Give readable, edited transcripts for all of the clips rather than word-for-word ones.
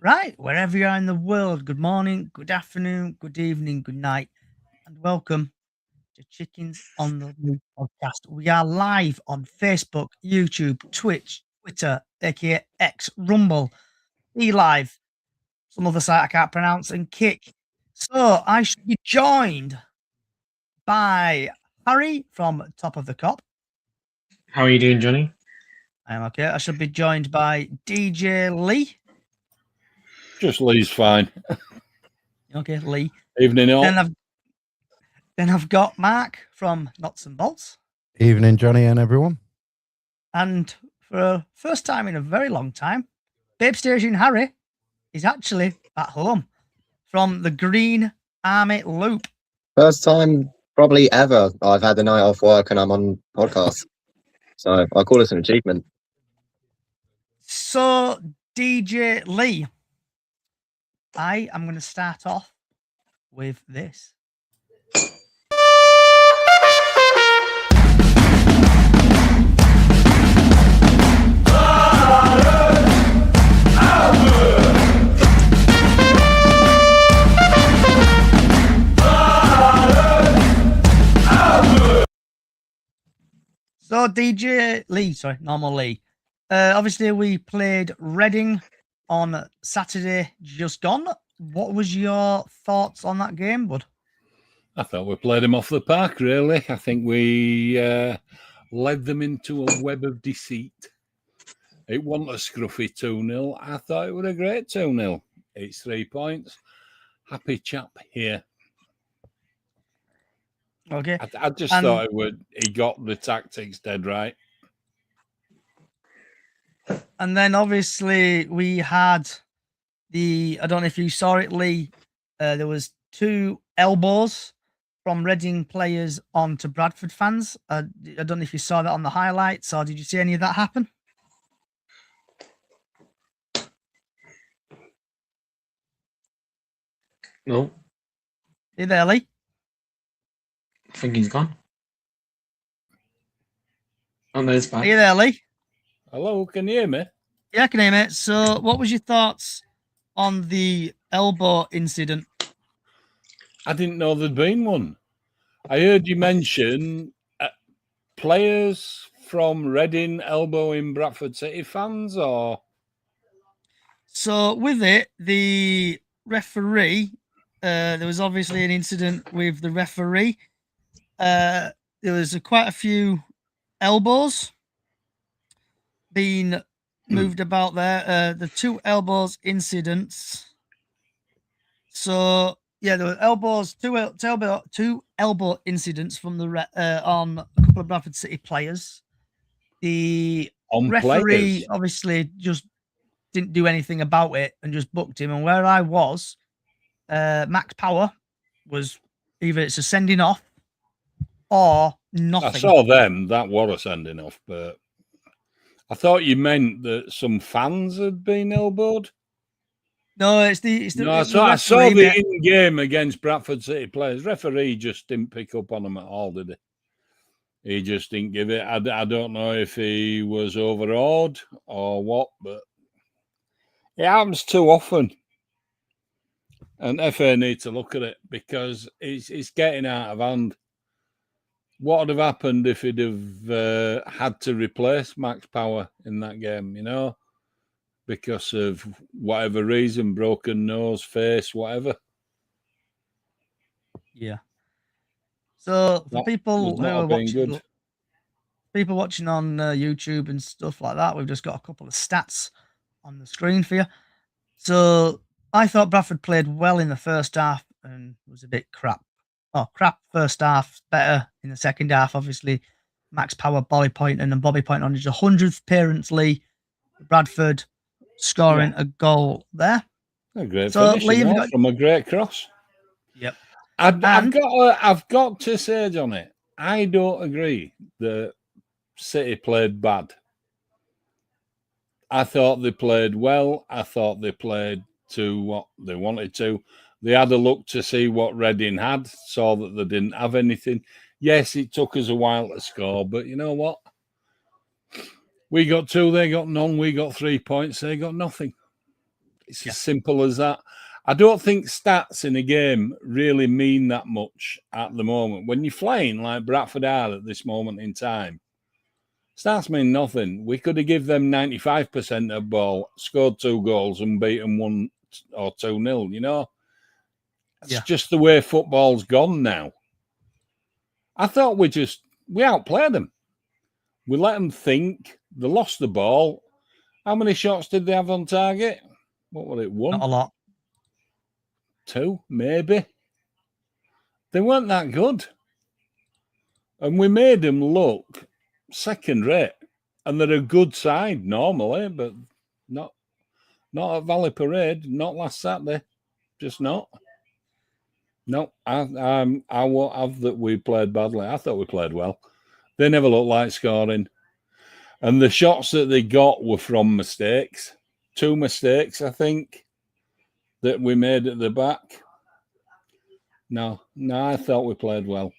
Right, wherever you are in the world, good morning, good afternoon, good evening, good night, and welcome to Chickens on the Roof podcast. We are live on Facebook, YouTube, Twitch, Twitter, aka X, Rumble, eLive, some other site I can't pronounce, and Kick. So I should be joined by Harry from Top of the Cop. How are you doing, Johnny? I am okay. I should be joined by DJ Lee. Just Lee's fine. Okay, Lee. Evening all. Then I've got Mark from Knots and Bolts. Evening, Johnny and everyone. And for a first time in a very long time, Babe Station Harry is actually at home from the Green Army Loop. First time probably ever I've had the night off work and I'm on podcast. So I call it an achievement. So, DJ Lee, I am going to start off with this. So DJ Lee, sorry, normal Lee. Obviously, we played Reading on Saturday just gone. What was your thoughts on that game, bud? I thought we played them off the park, really. I think we led them into a web of deceit. It wasn't a scruffy 2-0. I thought it was a great 2-0. It's 3 points. Happy chap here. Okay. I just thought he got the tactics dead right. And then obviously we had I don't know if you saw it, Lee, there was 2 elbows from Reading players onto Bradford fans. I don't know if you saw that on the highlights, or did you see any of that happen? No. You there, Lee? I think he's gone. Oh, no, it's back. Are you there, Lee? Hello, can you hear me? Yeah, I can hear me. So what was your thoughts on the elbow incident? I didn't know there'd been one. I heard you mention players from Reading elbowing Bradford City fans, or... So with it, the referee, there was obviously an incident with the referee. There was quite a few elbows being moved about there. The 2 elbows incidents. So yeah, there were elbows, two elbow incidents from the on a couple of Bradford City players. The referee obviously just didn't do anything about it and just booked him. And where I was, Max Power was either it's a sending off or nothing. I saw them. That was a sending off, but I thought you meant that some fans had been elbowed. No, it's the. No, I saw the in game against Bradford City players. Referee just didn't pick up on them at all, did he? He just didn't give it. I don't know if he was overawed or what, but it happens too often. And FA need to look at it because it's getting out of hand. What would have happened if he'd have had to replace Max Power in that game, you know? Because of whatever reason, broken nose, face, whatever. Yeah. So for people who are watching, people watching on YouTube and stuff like that, we've just got a couple of stats on the screen for you. So I thought Bradford played well in the first half and was a bit crap. Oh, crap first half, better in the second half. Obviously, Max Power, Bobby Poynton, and Bobby Poynton on his 100th appearance, Lee. Bradford scoring a goal there. A great finish from a great cross. Yep. I've got to say, Johnny, I don't agree that City played bad. I thought they played well. I thought they played to what they wanted to. They had a look to see what Reading had, saw that they didn't have anything. Yes, it took us a while to score, but you know what? We got 2, they got none. We got 3 points, they got nothing. It's as simple as that. I don't think stats in a game really mean that much at the moment. When you're flying like Bradford are at this moment in time, stats mean nothing. We could have given them 95% of ball, scored 2 goals and beaten 1 or 2-0, you know? It's just the way football's gone now. I thought we outplayed them. We let them think. They lost the ball. How many shots did they have on target? What was it, 1? Not a lot. 2, maybe. They weren't that good. And we made them look second rate. And they're a good side normally, but not at Valley Parade, not last Saturday. Just not. No, I won't have that we played badly. I thought we played well. They never looked like scoring. And the shots that they got were from mistakes. 2 mistakes, I think, that we made at the back. No, I thought we played well.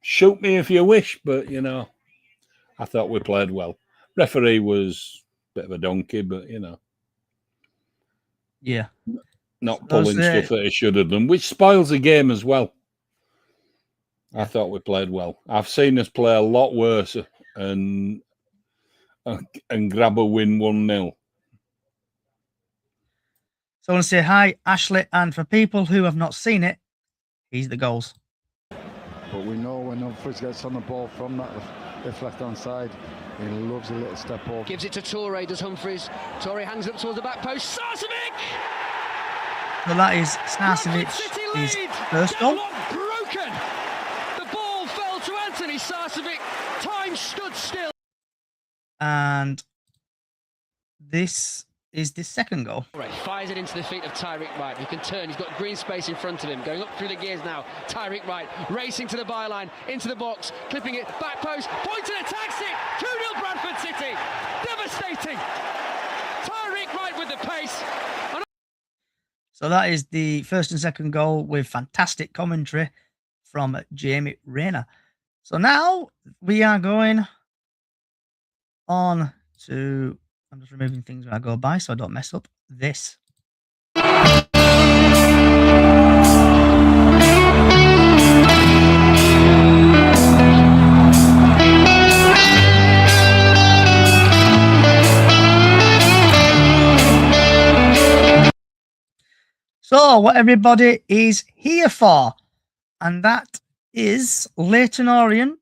Shoot me if you wish, but, you know, I thought we played well. Referee was a bit of a donkey, but, you know. Yeah. Not pulling stuff that he should have done, which spoils the game as well. I thought we played well. I've seen us play a lot worse and grab a win 1-0. So I want to say hi, Ashley, and for people who have not seen it, he's the goals. But we know when Humphries gets on the ball from that left-hand side, he loves a little step up. Gives it to Toure, does Humphries. Toure hangs it up towards the back post. Sarcevic! So that is Sarcevic's first goal. Broken. The ball fell to Anthony Sarcevic. Time stood still. And this is the second goal. Fires it into the feet of Tyreek Wright, who can turn. He's got green space in front of him. Going up through the gears now. Tyreek Wright racing to the byline, into the box, clipping it, back post, points and attacks it. 2-0 Bradford City. Devastating. Tyreek Wright with the pace. So that is the first and second goal with fantastic commentary from Jamie Rayner. So now we are going on to, I'm just removing things when I go by so I don't mess up this. So what everybody is here for, and that is Leyton Orient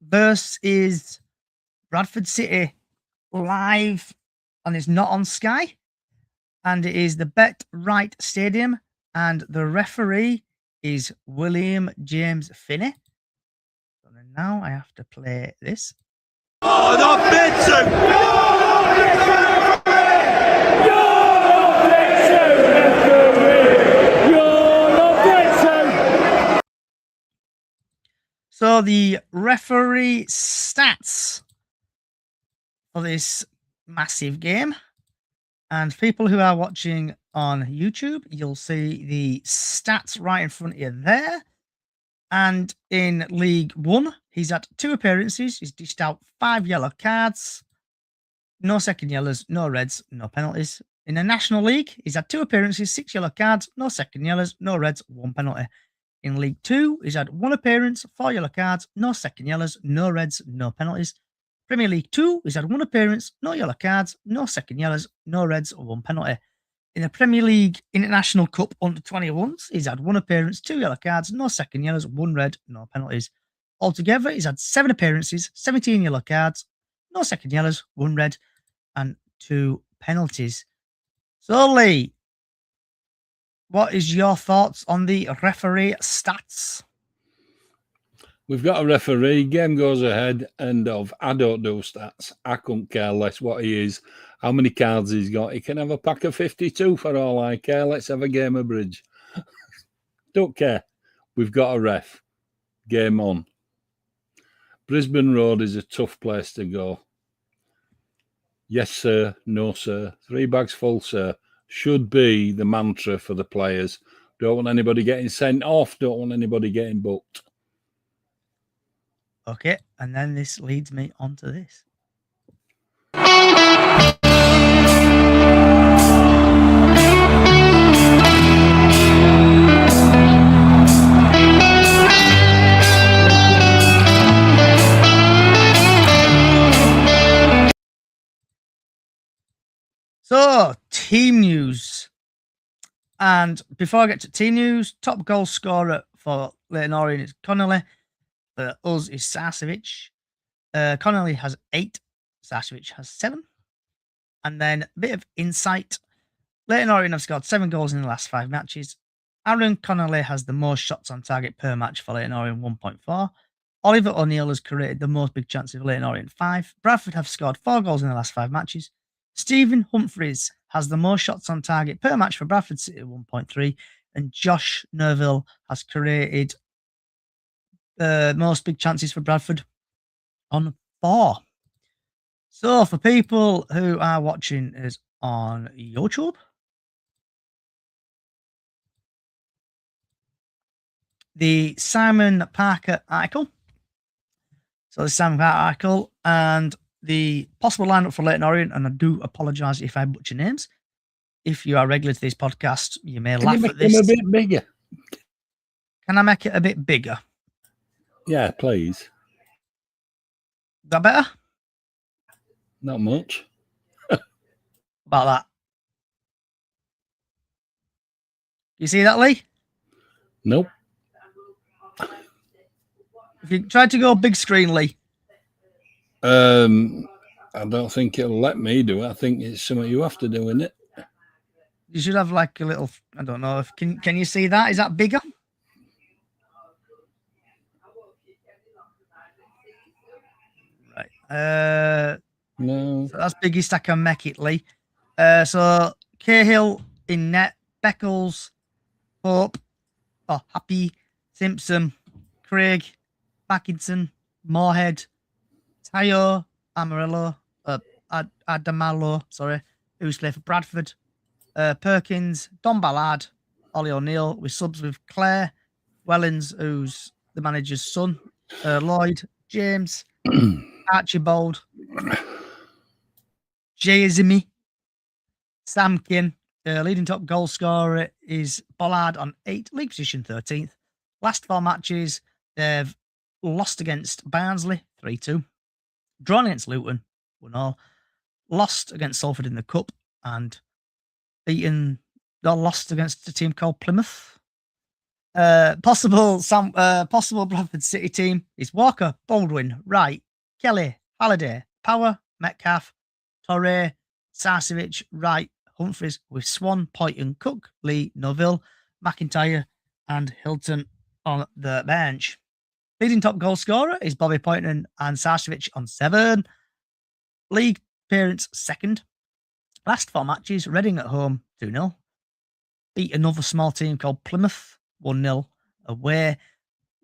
versus Bradford City live, and it's not on Sky, and it is the Bet Right Stadium, and the referee is William James Finney. So then now I have to play this. Oh, not So the referee stats for this massive game, and people who are watching on YouTube, you'll see the stats right in front of you there. And in League One, he's had 2 appearances. He's dished out 5 yellow cards, no second yellows, no reds, no penalties. In the National League, he's had 2 appearances, 6 yellow cards, no second yellows, no reds, 1 penalty. In League 2, he's had 1 appearance, 4 yellow cards, no second yellows, no reds, no penalties. Premier League 2, he's had 1 appearance, no yellow cards, no second yellows, no reds, 1 penalty. In the Premier League International Cup under-21s, he's had 1 appearance, 2 yellow cards, no second yellows, 1 red, no penalties. Altogether, he's had 7 appearances, 17 yellow cards, no second yellows, 1 red, and 2 penalties. So, Lee, what is your thoughts on the referee stats? We've got a referee, game goes ahead, end of. I don't do stats. I couldn't care less what he is, how many cards he's got. He can have a pack of 52 for all I care. Let's have a game of bridge. Don't care. We've got a ref. Game on. Brisbane Road is a tough place to go. Yes, sir. No, sir. 3 bags full, sir. Should be the mantra for the players. Don't want anybody getting sent off. Don't want anybody getting booked. Okay, and then this leads me on to this. So, team news. And before I get to team news, top goal scorer for Leyton Orient is Connolly. For us is Sarcevic. Connolly has 8. Sarcevic has 7. And then a bit of insight. Leyton Orient have scored 7 goals in the last 5 matches. Aaron Connolly has the most shots on target per match for Leyton Orient, 1.4. Oliver O'Neill has created the most big chances for Leyton Orient, 5. Bradford have scored 4 goals in the last 5 matches. Stephen Humphreys has the most shots on target per match for Bradford City, 1.3. And Josh Nerville has created the most big chances for Bradford on 4. So for people who are watching us on YouTube, the Simon Parker article. So the Simon Parker article and the possible lineup for Leyton Orient, and I do apologise if I butcher names. If you are regular to this podcast, you may laugh at this. Can you make them a bit bigger? Can I make it a bit bigger? Yeah, please. Is that better? Not much. About that. You see that, Lee? Nope. If you try to go big screen, Lee. I don't think it'll let me do it. I think it's something you have to do, isn't it? You should have like a little, I don't know, if can you see that? Is that bigger? Right. No. So that's biggest I can make it, Lee. So Cahill in net, Beckles, Pope, Happy, Simpson, Craig, Mackinson, Moorhead, Tayo, Amarillo, Adamalo, who's played for Bradford, Perkins, Don Ballard, Ollie O'Neill, with subs with Claire, Wellens, who's the manager's son, Lloyd, James, Archibald, Jayazimi, Samkin. Leading top goal scorer is Bollard on 8, league position 13th. Last 4 matches, they've lost against Barnsley, 3-2. Drawn against Luton, 1-0. Lost against Salford in the Cup, and lost against a team called Plymouth. Possible Bradford City team is Walker, Baldwin, Wright, Kelly, Halliday, Power, Metcalf, Torre, Sarcevic, Wright, Humphreys, with Swan, Poyton, Cook, Lee, Noville, McIntyre, and Hilton on the bench. Leading top goal scorer is Bobby Poyton and Sarcevic on 7. League appearance 2nd. Last 4 matches, Reading at home 2-0. Beat another small team called Plymouth 1-0 away.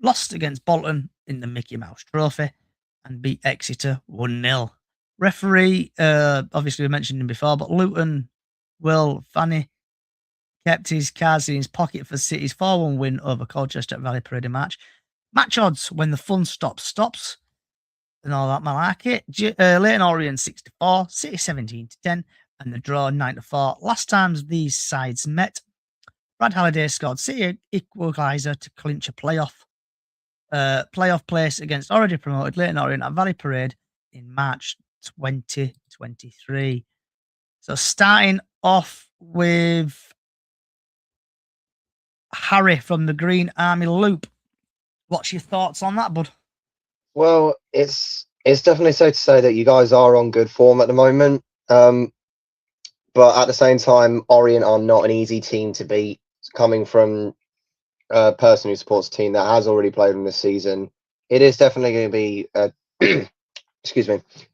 Lost against Bolton in the Mickey Mouse Trophy and beat Exeter 1-0. Referee, obviously we mentioned him before, but Luton, Will Fanny, kept his cards in his pocket for City's 4-1 win over Colchester at Valley Parade match. Match odds when the fun stops. And all that malarkey. Leyton Orient 6-4, City 17-10, and the draw 9-4. Last times these sides met, Brad Halliday scored City equaliser to clinch a playoff place against already promoted Leyton Orient at Valley Parade in March 2023. So starting off with Harry from the Green Army Loop. What's your thoughts on that, bud? Well, it's definitely safe to say that you guys are on good form at the moment. But at the same time, Orient are not an easy team to beat. Coming from a person who supports a team that has already played them this season, it is definitely going to be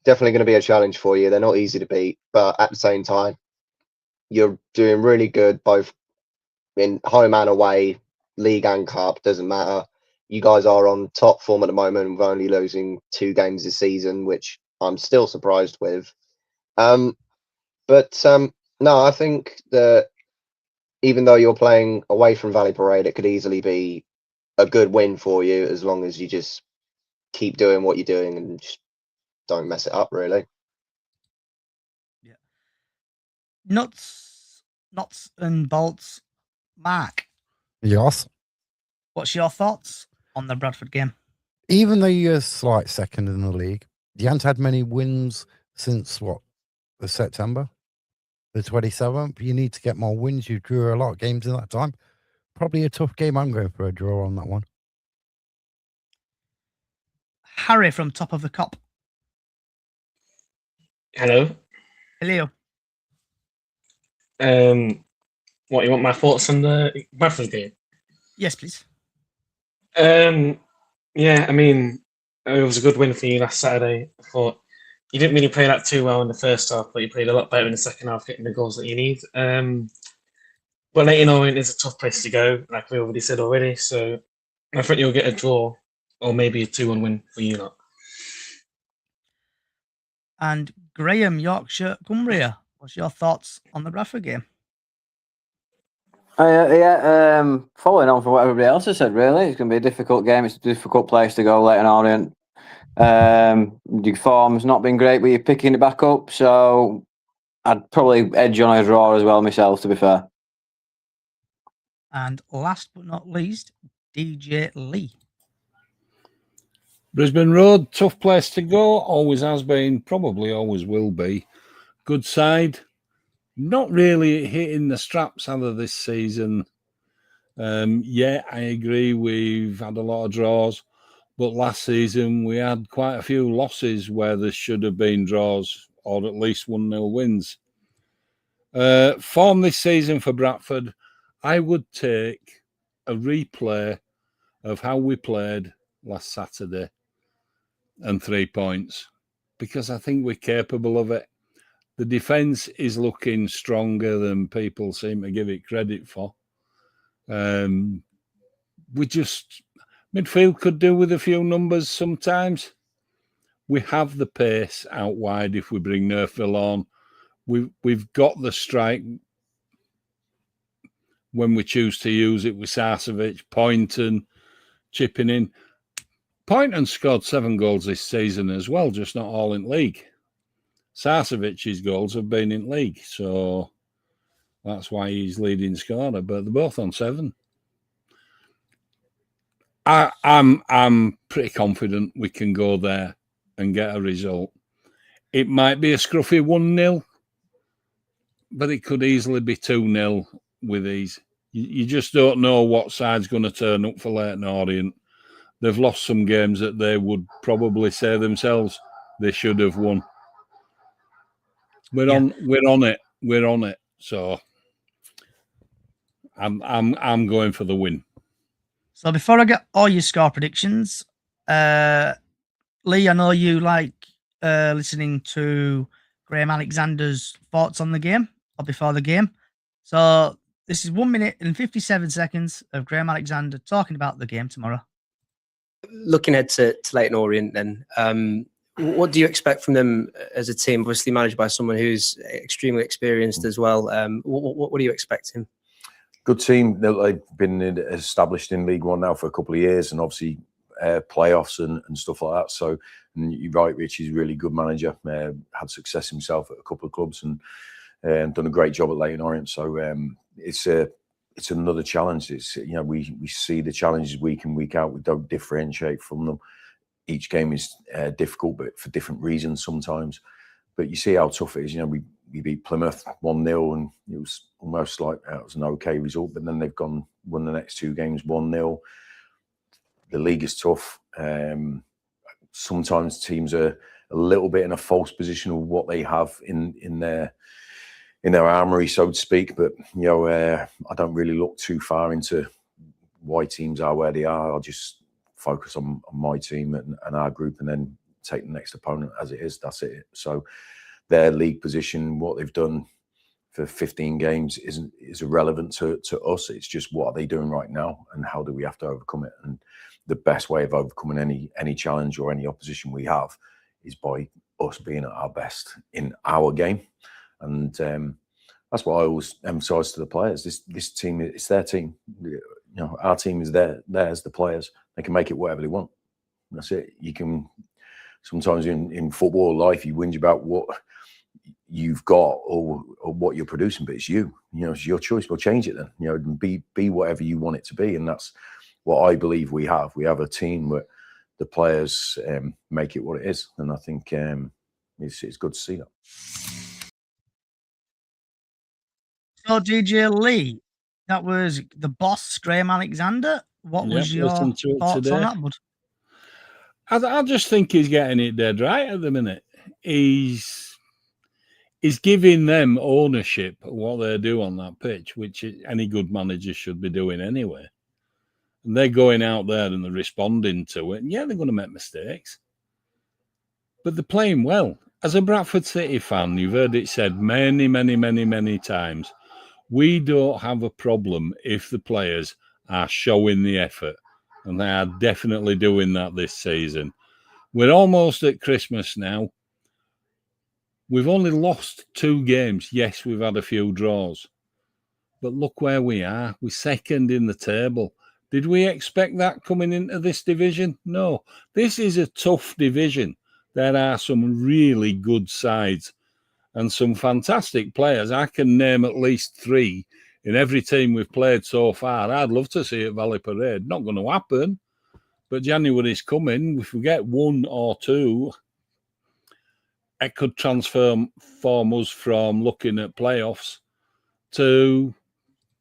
definitely going to be a challenge for you. They're not easy to beat, but at the same time, you're doing really good both in home and away, league and cup, doesn't matter. You guys are on top form at the moment with only losing 2 games this season, which I'm still surprised with. No, I think that even though you're playing away from Valley Parade, it could easily be a good win for you as long as you just keep doing what you're doing and just don't mess it up, really. Yeah. Nuts and bolts. Mark. Yes. What's your thoughts on the Bradford game? Even though you're a slight second in the league, you haven't had many wins since September? the 27th. You need to get more wins. You drew a lot of games in that time. Probably a tough game. I'm going for a draw on that one. Harry from Top of the Cop. Hello. Hello. What, you want my thoughts on the Bradford game? Yes, please. Yeah, I mean, it was a good win for you last Saturday. I thought you didn't really play that too well in the first half, but you played a lot better in the second half, getting the goals that you need. But Leyton Orient is a tough place to go, like we already said already. So I think you'll get a draw or maybe a 2-1 win for you lot. And Graham, Yorkshire, Cumbria. What's your thoughts on the Bradford game? Following on from what everybody else has said, really, it's going to be a difficult game. It's a difficult place to go, Leyton Orient. Your form's not been great, but you're picking it back up. So I'd probably edge on a draw as well myself, to be fair. And last but not least, DJ Lee. Brisbane Road, tough place to go. Always has been, probably always will be. Good side. Not really hitting the straps out of this season. I agree. We've had a lot of draws, but last season we had quite a few losses where there should have been draws or at least 1-0 wins. Form this season for Bradford, I would take a replay of how we played last Saturday and 3 points, because I think we're capable of it. The defence is looking stronger than people seem to give it credit for. Midfield could do with a few numbers sometimes. We have the pace out wide if we bring Nerfville on. We've got the strike when we choose to use it with Sarcevic, Poynton, chipping in. Poynton scored 7 goals this season as well, just not all in league. Sarcevic's goals have been in league, so that's why he's leading scorer, but they're both on 7. I'm pretty confident we can go there and get a result. It might be a scruffy 1-0, but it could easily be 2-0 with these. You just don't know what side's going to turn up for Leyton Orient. They've lost some games that they would probably say themselves they should have won. We're on it. So I'm going for the win. So before I get all your score predictions, Lee, I know you like listening to Graham Alexander's thoughts on the game or before the game. So this is 1 minute and 57 seconds of Graham Alexander talking about the game tomorrow. Looking ahead to Leyton Orient then, what do you expect from them as a team, obviously managed by someone who's extremely experienced as well? What do you expect him? Good team. They've been established in League One now for a couple of years, and obviously playoffs and stuff like that. So you're right, Rich, he's a really good manager. Had success himself at a couple of clubs and done a great job at Leyton Orient. So it's another challenge. It's, you know, we see the challenges week in, week out. We don't differentiate from them. Each game is difficult, but for different reasons sometimes. But you see how tough it is. You know, we beat Plymouth 1-0, and it was almost like it was an okay result. But then they've won the next 2 games 1-0. The league is tough. Sometimes teams are a little bit in a false position of what they have in their armory, so to speak. But you know, I don't really look too far into why teams are where they are. I'll just focus on my team and our group, and then take the next opponent as it is. That's it. So their league position, what they've done for 15 games is irrelevant to us. It's just what are they doing right now, and how do we have to overcome it? And the best way of overcoming any challenge or any opposition we have is by us being at our best in our game. And that's what I always emphasize to the players. This team, it's their team. You know, our team is theirs, the players. They can make it whatever they want. That's it. You can sometimes in football life, you whinge about what you've got or what you're producing, but it's you. You know, it's your choice. We'll change it then. You know, be whatever you want it to be, and that's what I believe we have. We have a team where the players make it what it is, and I think it's good to see that. So, DJ Lee, that was the boss, Graham Alexander. What was your thoughts on that, bud? I just think he's getting it dead right at the minute. He's giving them ownership of what they do on that pitch, which any good manager should be doing anyway. And they're going out there and they're responding to it. And yeah, they're going to make mistakes, but they're playing well. As a Bradford City fan, you've heard it said many, many, many, many times, we don't have a problem if the players are showing the effort. And they are definitely doing that this season. We're almost at Christmas now. We've only lost 2 games. Yes, we've had a few draws. But look where we are. We're second in the table. Did we expect that coming into this division? No. This is a tough division. There are some really good sides and some fantastic players. I can name at least 3 in every team we've played so far. I'd love to see it at Valley Parade. Not going to happen. But January's coming. If we get 1 or 2, it could transform us from looking at playoffs to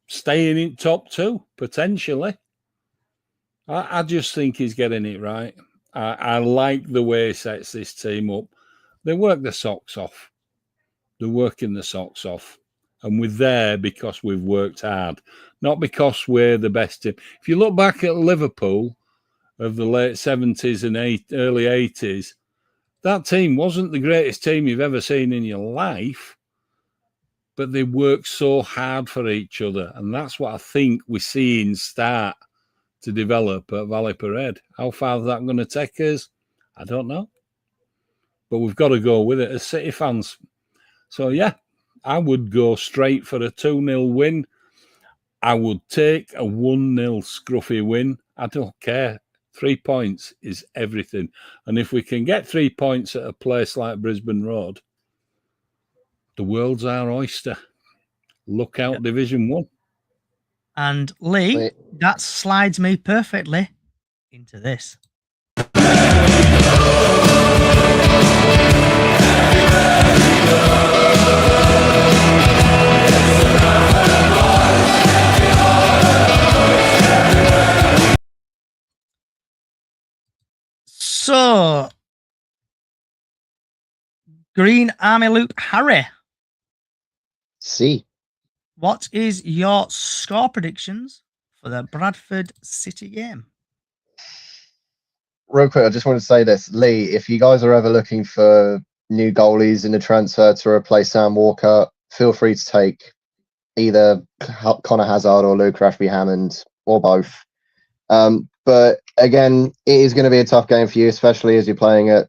staying in top 2, potentially. I just think he's getting it right. I like the way he sets this team up. They work the socks off. They're working the socks off. And we're there because we've worked hard, not because we're the best team. If you look back at Liverpool of the late 70s and early 80s, that team wasn't the greatest team you've ever seen in your life, but they worked so hard for each other. And that's what I think we're seeing start to develop at Valley Parade. How far is that going to take us? I don't know. But we've got to go with it as City fans. So, yeah, I would go straight for a 2-0 win. I would take a 1-0 scruffy win. I don't care. 3 points is everything. And if we can get 3 points at a place like Brisbane Road, the world's our oyster. Look out, Division 1. And Lee, that slides me perfectly into this. So, Green Army Luke Harry. See. What is your score predictions for the Bradford City game? Real quick, I just want to say this. Lee, if you guys are ever looking for new goalies in the transfer to replace Sam Walker, feel free to take either Connor Hazard or Luke Rashby-Hammond or both. But again, it is going to be a tough game for you, especially as you're playing at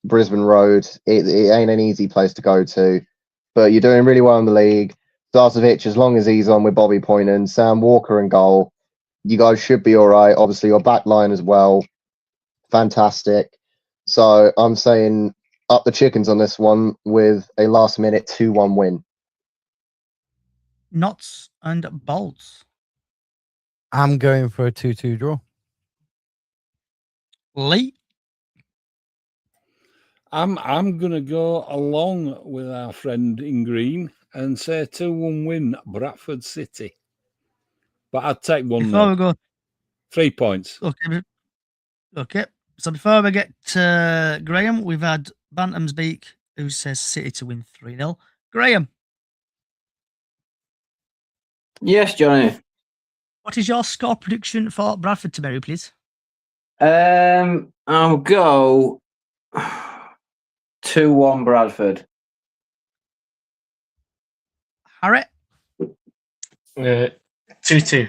Brisbane Road. It ain't an easy place to go to, but you're doing really well in the league. Starcevic, as long as he's on with Bobby Poynan, Sam Walker and goal, you guys should be all right. Obviously, your back line as well, fantastic. So I'm saying up the chickens on this one with a last-minute 2-1 win. Nuts and bolts. I'm going for a 2-2 draw. Lee? I'm going to go along with our friend in green and say 2-1 win Bradford City. But I'd take 1-0. Before we go, 3 points. Okay. So before we get to Graham, we've had Bantamsbeak who says City to win 3-0. Graham. Yes, Johnny. What is your score prediction for Bradford tomorrow, please? I'll go 2-1 Bradford. Harry? 2-2.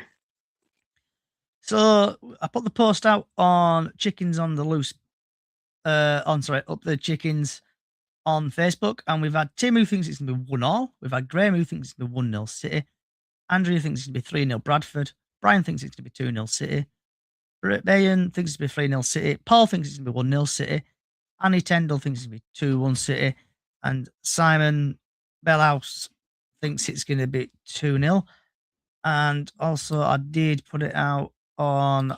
So I put the post out on Chickens on the Loose. Up the Chickens on Facebook, and we've had Tim who thinks it's going to be 1-1. We've had Graham who thinks it's going to be 1-0 City. Andrew thinks it's going to be 3-0 Bradford. Brian thinks it's going to be 2-0 City. Bayan thinks it's going to be 3-0 City. Paul thinks it's going to be 1-0 City. Annie Tendall thinks it's going to be 2-1 City. And Simon Bellhouse thinks it's going to be 2-0. And also, I did put it out on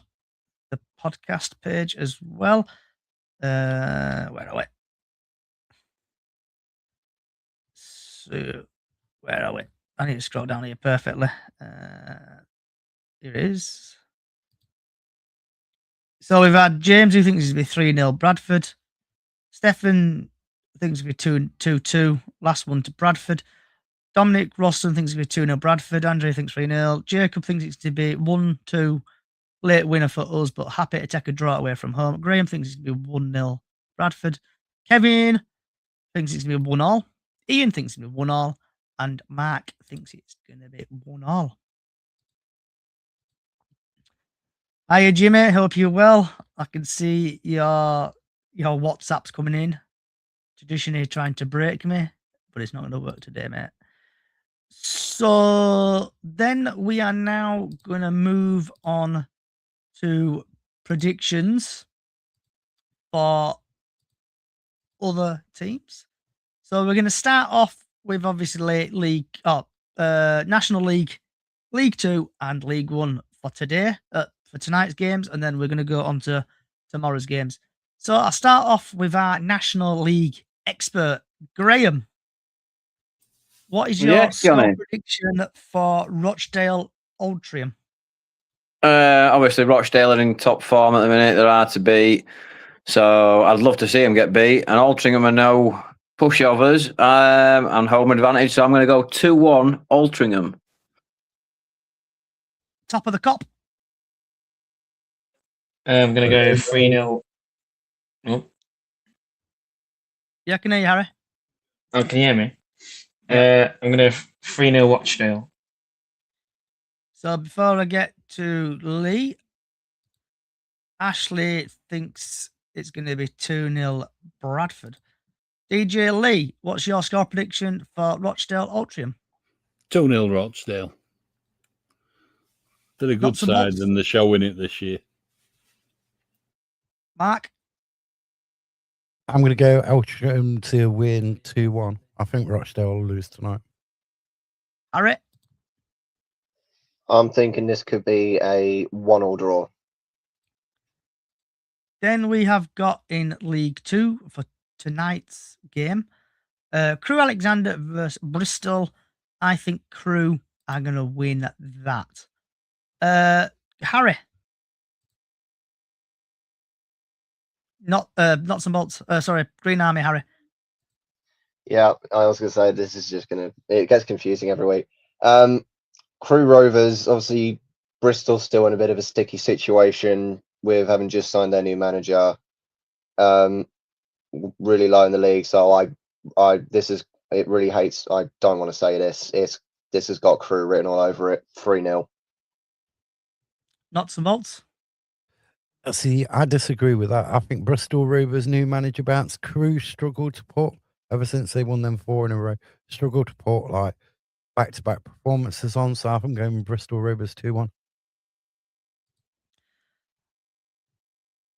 the podcast page as well. Where are we? So, where are we? I need to scroll down here perfectly. Here it is. So we've had James, who thinks it's going to be 3-0 Bradford. Stefan thinks it's going to be 2-2. Last one to Bradford. Dominic Rosson thinks it's going to be 2-0 Bradford. Andrew thinks 3-0. Jacob thinks it's to be 1-2. Late winner for us, but happy to take a draw away from home. Graham thinks it's going to be 1-0 Bradford. Kevin thinks it's going to be 1-1. Ian thinks it's going to be 1-1. And Mark thinks it's going to be 1-1. Hiya, Jimmy. Hope you're well. I can see your WhatsApp's coming in. Traditionally trying to break me, but it's not going to work today, mate. So then we are now going to move on to predictions for other teams. So we're going to start off with obviously National League, League 2 and League 1 for today, for tonight's games, and then we're going to go on to tomorrow's games. So I'll start off with our National League expert, Graham. What is your score prediction for Rochdale Altrincham? Obviously, Rochdale are in top form at the minute. They're hard to beat. So I'd love to see them get beat. And Altrincham are no pushovers and home advantage. So I'm going to go 2-1 Altrincham. Top of the cop. I'm going to go 3-0. Oh. Yeah, I can hear you, Harry. Oh, can you hear me? I'm going to 3-0 Rochdale. So before I get to Lee, Ashley thinks it's going to be 2-0 Bradford. DJ Lee, what's your score prediction for Rochdale Altrincham? 2-0 Rochdale. They're a good side and they're showing it this year. Mark? I'm going to go Altrincham to win 2-1. I think Rochdale will lose tonight. Harry? I'm thinking this could be a 1-1 draw. Then we have got in League 2 for tonight's game, Crewe Alexander versus Bristol. I think Crewe are going to win that. Harry? Not some bolts. Sorry, Green Army, Harry. Yeah, I was going to say this is just it gets confusing every week. Crewe Rovers, obviously Bristol's still in a bit of a sticky situation with having just signed their new manager, really low in the league. So I don't want to say this. This has got Crewe written all over it. 3-0. Nuts and bolts. See, I disagree with that. I think Bristol Rovers' new manager bounce. Crewe struggled to put, ever since they won them 4 in a row, struggled to put like back-to-back performances on. So I'm going Bristol Rovers 2-1.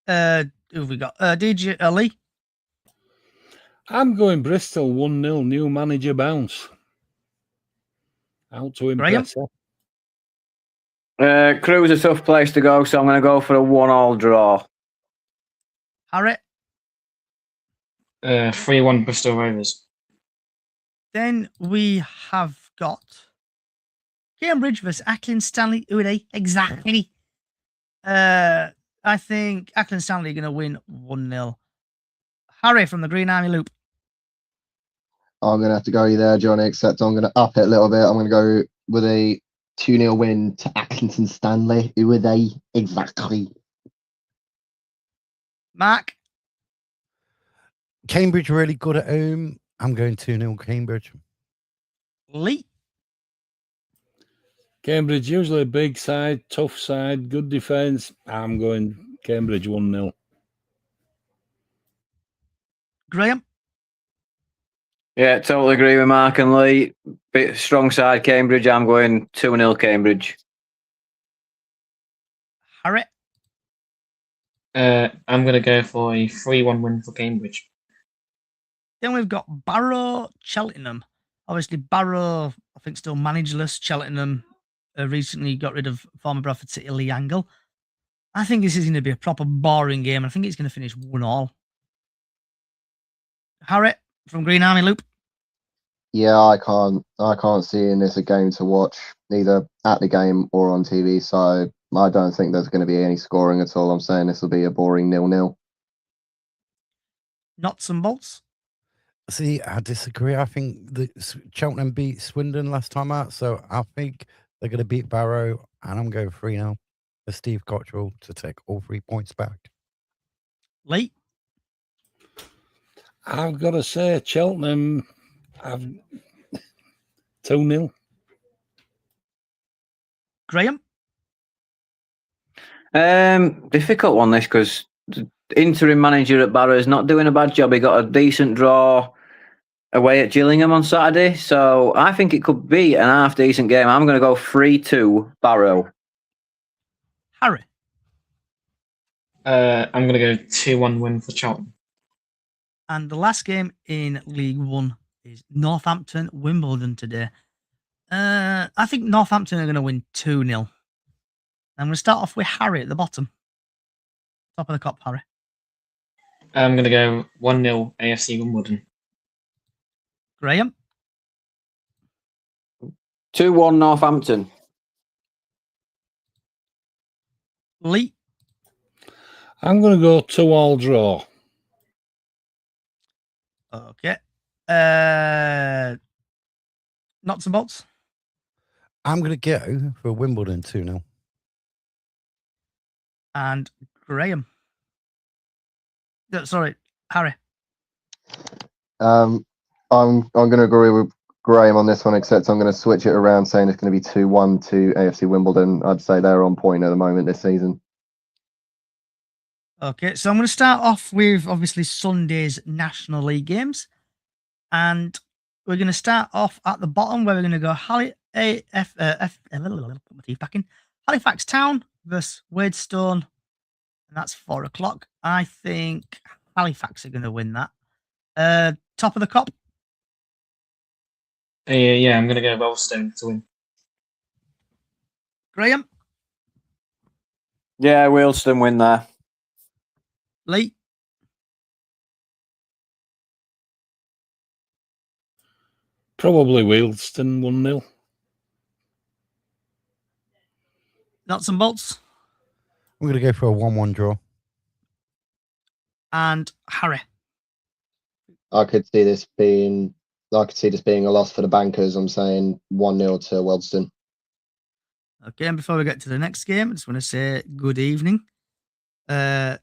Who have we got? DJ Lee? I'm going Bristol 1-0, new manager bounce. Out to impress. Crewe's a tough place to go, so I'm going to go for a 1-1 draw. Harry? 3-1 Bristol Rovers. Then we have got Cambridge versus Ackland Stanley. Who are they? Exactly. I think Ackland Stanley are going to win 1-0. Harry from the Green Army Loop. I'm going to have to go there, Johnny, except I'm going to up it a little bit. I'm going to go with a 2-0 win to Accrington Stanley. Who are they? Exactly. Mark? Cambridge really good at home. I'm going 2-0 Cambridge. Lee? Cambridge, usually a big side, tough side, good defence. I'm going Cambridge 1-0. Graham? Yeah, totally agree with Mark and Lee. Bit strong side Cambridge. I'm going 2-0 Cambridge. Harry? I'm going to go for a 3-1 win for Cambridge. Then we've got Barrow Cheltenham. Obviously, Barrow, I think, still managerless. Cheltenham recently got rid of former Bradford City Lee Angle. I think this is going to be a proper boring game. I think it's going to finish 1-1. Harry from Green Army Loop. Yeah, I can't see in this a game to watch either at the game or on TV. So I don't think there's going to be any scoring at all. I'm saying this will be a boring 0-0. Nuts and bolts. See, I disagree. I think that Cheltenham beat Swindon last time out, so I think they're going to beat Barrow, and I'm going 3-0 for Steve Cottrell to take all 3 points back. Lee? I've got to say, Cheltenham, 2-0. Graham? Difficult one, this, because the interim manager at Barrow is not doing a bad job. He got a decent draw away at Gillingham on Saturday, so I think it could be an half-decent game. I'm going to go 3-2 Barrow. Harry? I'm going to go 2-1 win for Cheltenham. And the last game in League One is Northampton Wimbledon today. I think Northampton are going to win 2-0. I'm going to start off with Harry at the bottom. Top of the cup, Harry. I'm going to go 1-0 AFC Wimbledon. Graham? 2-1 Northampton. Lee? I'm going to go 2-2 draw. Okay. Nuts and bolts? I'm going to go for Wimbledon 2-0. And Graham? Sorry, Harry. I'm going to agree with Graham on this one, except I'm going to switch it around, saying it's going to be 2-1 to AFC Wimbledon. I'd say they're on point at the moment this season. Okay, so I'm going to start off with obviously Sunday's National League games, and we're going to start off at the bottom where we're going to go Halifax Town versus Waidstone, and that's 4:00. I think Halifax are going to win that. Top of the cup. Yeah, I'm going to go Wellstone to win. Graham? Yeah, Wealdstone win there. Lee? Probably Wealdstone 1-0. Nuts and bolts? I'm going to go for a 1-1 draw. And Harry? I could see this being a loss for the Bankers. I'm saying 1-0 to Wealdstone. Okay, and before we get to the next game, I just want to say good evening. I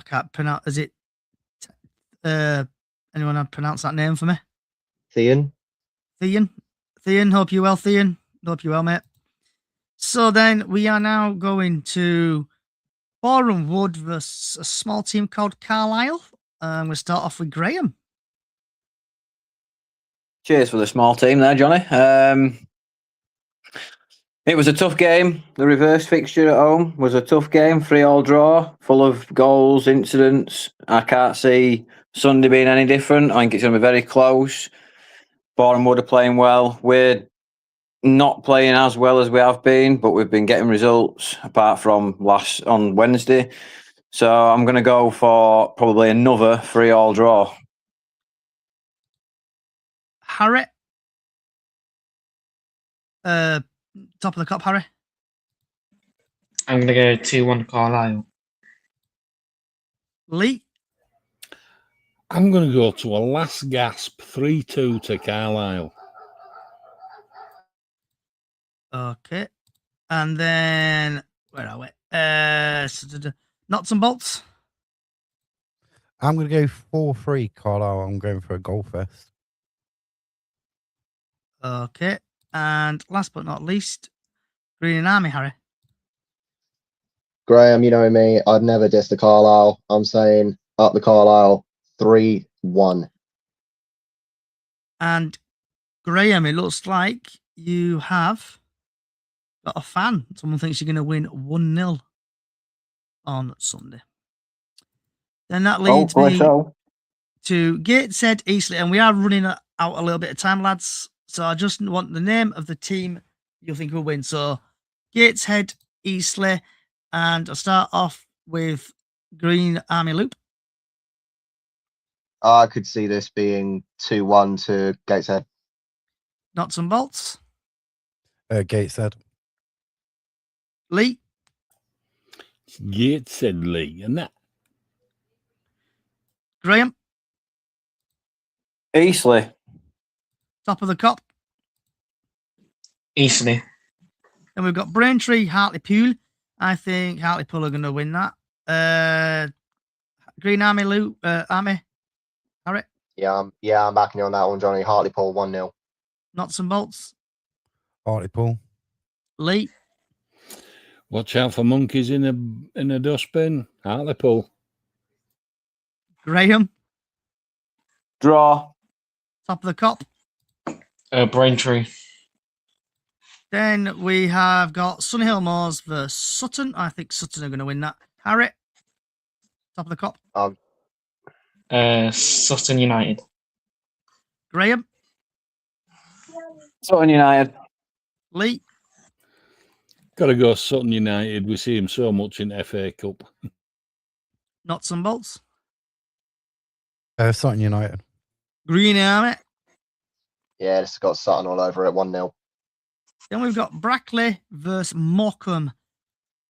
can't pronounce. Is it? Anyone pronounce that name for me? Thean. Hope you're well, Thean. Hope you're well, mate. So then we are now going to Boreham Wood versus a small team called Carlisle. I'm going to start off with Graham. Cheers for the small team there, Johnny. It was a tough game. The reverse fixture at home was a tough game. 3-3 draw, full of goals, incidents. I can't see Sunday being any different. I think it's going to be very close. Boreham Wood are playing well. We're not playing as well as we have been, but we've been getting results apart from on Wednesday. So I'm going to go for probably another 3-3 draw. Harry? Top of the cup, Harry? I'm going to go 2-1 Carlisle. Lee? I'm going to go to a last gasp 3-2 to Carlisle. Okay. And then, where are we? Nuts and bolts? I'm going to go 4-3 Carlisle. I'm going for a goal fest. Okay. And last but not least, Green and Army, Harry. Graham, you know me. I'd never diss the Carlisle. I'm saying up the Carlisle 3-1. And Graham, it looks like you have got a fan. Someone thinks you're going to win 1-0 on Sunday. Then that leads me to Gateshead Eastleigh, and we are running out a little bit of time, lads. So I just want the name of the team you think will win. So Gateshead Eastleigh, and I'll start off with Green Army Loop. I could see this being 2-1 to Gateshead. Nuts and bolts. Gateshead. Lee. Gateshead, Lee, and that. Graham. Eastleigh. Top of the Cop. Eastleigh. Then we've got Braintree, Hartlepool. I think Hartlepool are going to win that. Green Army, Army. Harry. Yeah, I'm backing you on that one, Johnny. Hartlepool 1-0. Nuts and bolts. Hartlepool. Lee. Watch out for monkeys in a dustbin. Hartlepool. Graham. Draw. Top of the Cop. Braintree. Then we have got Sunhill Moors versus Sutton. I think Sutton are going to win that. Harry. Top of the Cop. Sutton United. Graham. Sutton United. Lee. Got to go Sutton United. We see him so much in FA Cup. Nuts and bolts. Sutton United. Green Army. Yeah, this has got Sutton all over it. 1-0. Then we've got Brackley versus Morecambe.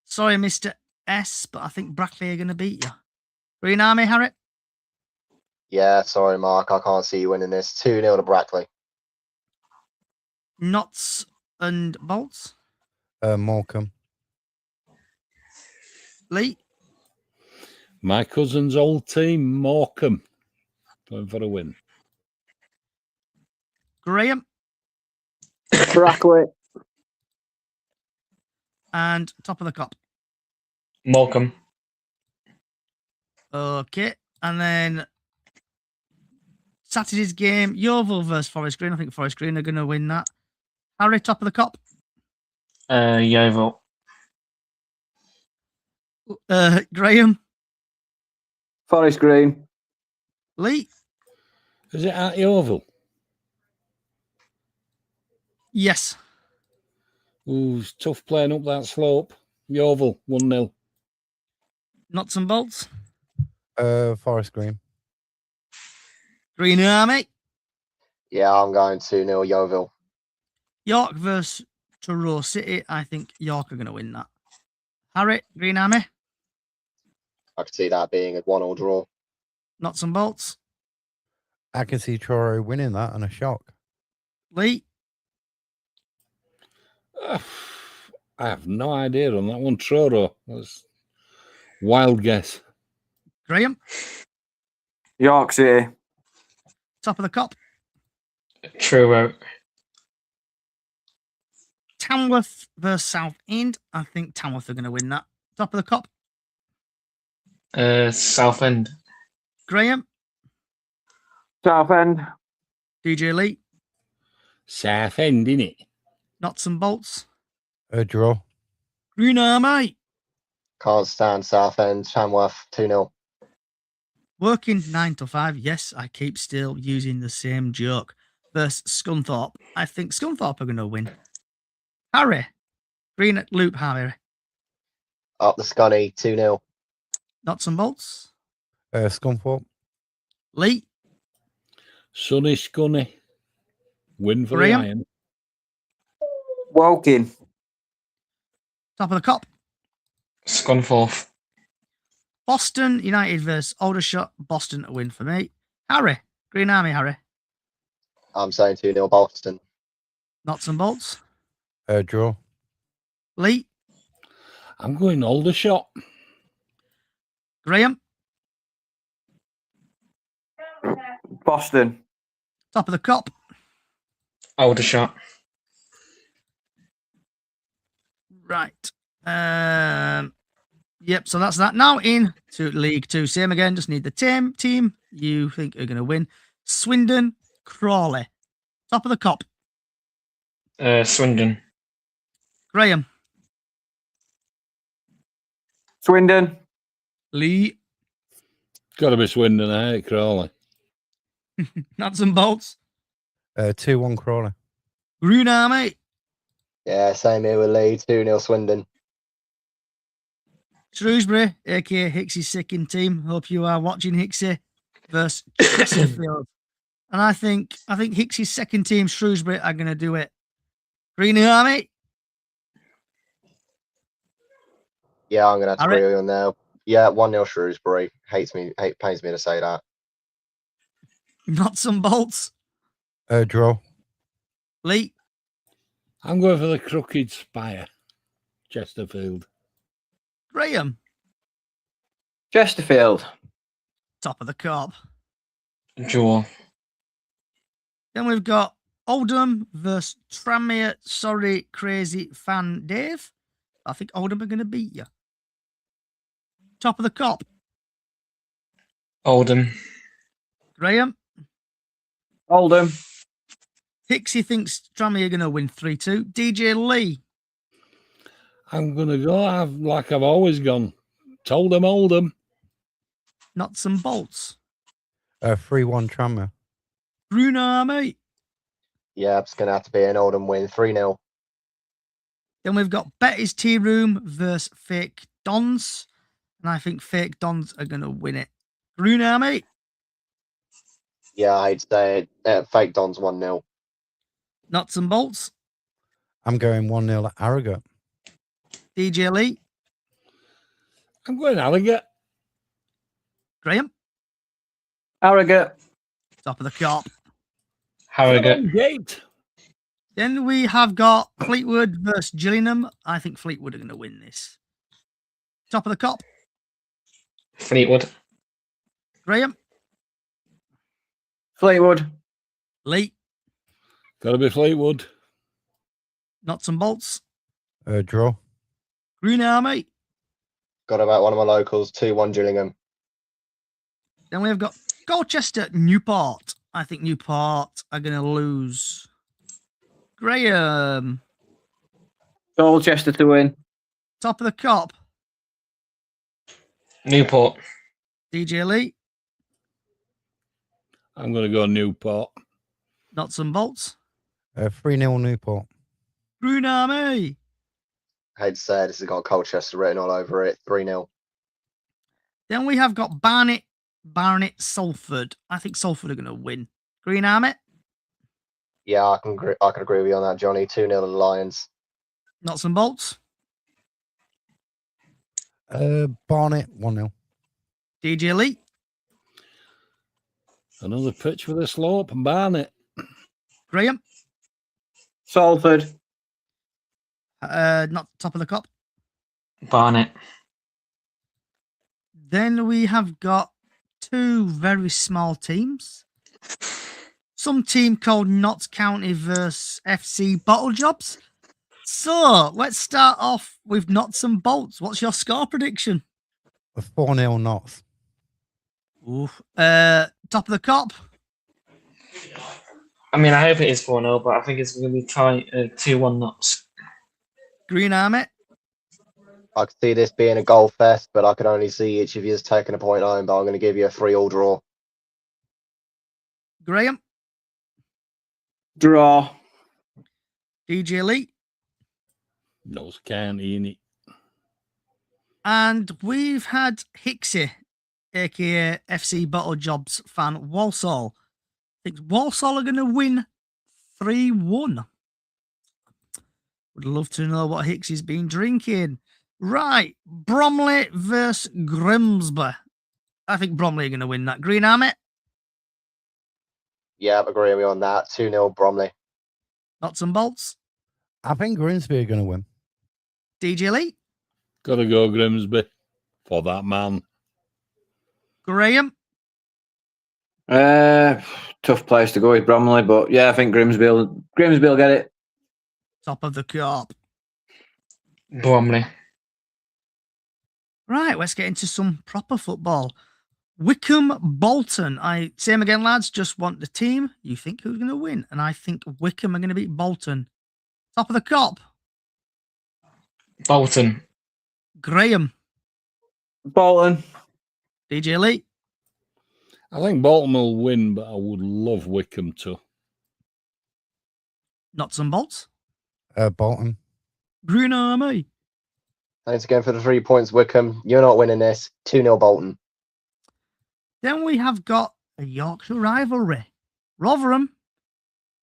Sorry, Mr. S, but I think Brackley are going to beat you. Green Army, Harry. Yeah, sorry, Mark. I can't see you winning this. 2-0 to Brackley. Nuts and bolts. Morecambe. Lee. My cousin's old team, Morecambe, going for a win. Graham. Brackley. And top of the Cop. Morecambe. Okay. And then Saturday's game, Yeovil versus Forest Green. I think Forest Green are going to win that. Harry, top of the Cop. Yeovil. Graham. Forest Green. Lee. Is it at Yeovil? Yes. Ooh, it's tough playing up that slope. Yeovil, 1-0. Nuts and bolts. Forest Green. Green Army. Yeah, I'm going 2-0 Yeovil. York versus Truro City. I think York are going to win that. Harry, Green Army. I could see that being a 1-1 draw. Nuts and bolts. I can see Truro winning that and a shock. Lee. I have no idea on that one. Truro. That's wild guess. Graham. York City. Top of the Cop. Truro. Tamworth versus South End. I think Tamworth are going to win that. Top of the Cop. Southend. Graham. Southend. DJ Lee. Southend, innit? Nuts and bolts. A draw. Green Army. Can't stand Southend. Tamworth 2-0. Working 9 to 5. Yes, I keep still using the same joke. Versus Scunthorpe. I think Scunthorpe are going to win. Harry. Green at Loop, Harry. Up the Scunny 2-0. Nuts and bolts. Scunthorpe. Lee. Sunny Scunny. Win for Graham. the Iron. Woking. Top of the Cop. Scunthorpe. Boston United versus Aldershot. Boston a win for me. Harry. Green Army, Harry. I'm saying 2-0 Boston. Nuts and bolts. Draw. Lee. I'm going Aldershot. Graham. Boston. Top of the Cop. Aldershot. Right. Yep, so that's that. Now in to League 2. Same again, just need the team you think are going to win. Swindon, Crawley. Top of the Cop. Swindon. Graham. Swindon. Lee. Got to be Swindon, I hate Crawley. Nuts and bolts. 2-1 Crawley. Green Army. Yeah, same here with Lee. 2-0 Swindon. Shrewsbury, aka Hicksy's second team. Hope you are watching, Hicksy. versus Chesterfield. And I think Hicks's second team, Shrewsbury, are going to do it. Green Army. Yeah, I'm going to have to agree with you on there. Yeah, 1-0 Shrewsbury. Pains me to say that. Nuts and bolts. Draw. Lee. I'm going for the Crooked Spire. Chesterfield. Graham. Chesterfield. Top of the Corp. Draw. Then we've got Oldham versus Tranmere. Sorry, crazy fan Dave. I think Oldham are going to beat you. Top of the Corp. Oldham. Graham. Oldham. Hicksy thinks Tranmere are going to win 3-2. DJ Lee. I'm going to go like I've always gone. Told them Oldham. Nuts and bolts. 3-1 Tranmere. Bruno, mate. Yeah, it's going to have to be an Oldham win. 3-0. Then we've got Betty's Tea Room versus Fake Dons. And I think Fake Dons are going to win it. Bruno, mate. Yeah, I'd say Fake Dons 1-0. Nuts and bolts. I'm going 1-0 at Harrogate. DJ Lee. I'm going Harrogate. Graham. Harrogate. Top of the Corp. Harrogate. Then we have got Fleetwood versus Gillingham. I think Fleetwood are going to win this. Top of the Corp. Fleetwood. Graham. Fleetwood. Lee. Got to be Fleetwood. Nuts and bolts. Draw. Green Army. Got about one of my locals. 2-1 Gillingham. Then we've got Colchester, Newport. I think Newport are going to lose. Graham. Colchester to win. Top of the Corp. Newport. DJ Lee. I'm going to go Newport. Nuts and bolts. 3-0 Newport. Green Army. I hate to say it, this has got Colchester written all over it. 3-0. Then we have got Barnet, Salford. I think Salford are going to win. Green Army. Yeah, I can agree with you on that, Johnny. 2-0 to the Lions. Nuts and bolts. Barnet 1-0. DJ Lee. Another pitch with a slope. Barnet. Graham. Salford. Not top of the Corp. Barnet. Then we have got two very small teams. Some team called Notts County versus FC Bottle Jobs. So let's start off with Notts and Bolts. What's your score prediction? 4-0 Notts. Oof. Top of the Corp. I mean, I hope it is 4-0, but I think it's going to be 2-1 Notts. Green Army. I could see this being a goal fest, but I could only see each of you taking a point home, but I'm going to give you a 3-3 draw. Graham. Draw. DJ Lee. Notts County in it. And we've had Hicksy, aka FC Bottle Jobs fan Walsall. I think Walsall are going to win 3-1. Would love to know what Hicksy's been drinking. Right, Bromley versus Grimsby. I think Bromley are going to win that. Green Army. Yeah, I agree with you on that. 2-0 Bromley. Nuts and bolts. I think Grimsby are going to win. DJ Lee. Got to go Grimsby for that man. Graham. Tough place to go with Bromley, but yeah, I think Grimsby will get it. Top of the Corp. Bromley. Right, let's get into some proper football. Wickham Bolton. Same again, lads. Just want the team. You think who's going to win? And I think Wickham are going to beat Bolton. Top of the Corp. Bolton. Graham. Bolton. DJ Lee. I think Bolton will win, but I would love Wickham to. Nuts and bolts. Bolton. Green Army. Thanks again for the 3 points, Wickham. You're not winning this. 2-0 Bolton. Then we have got a Yorkshire rivalry. Rotherham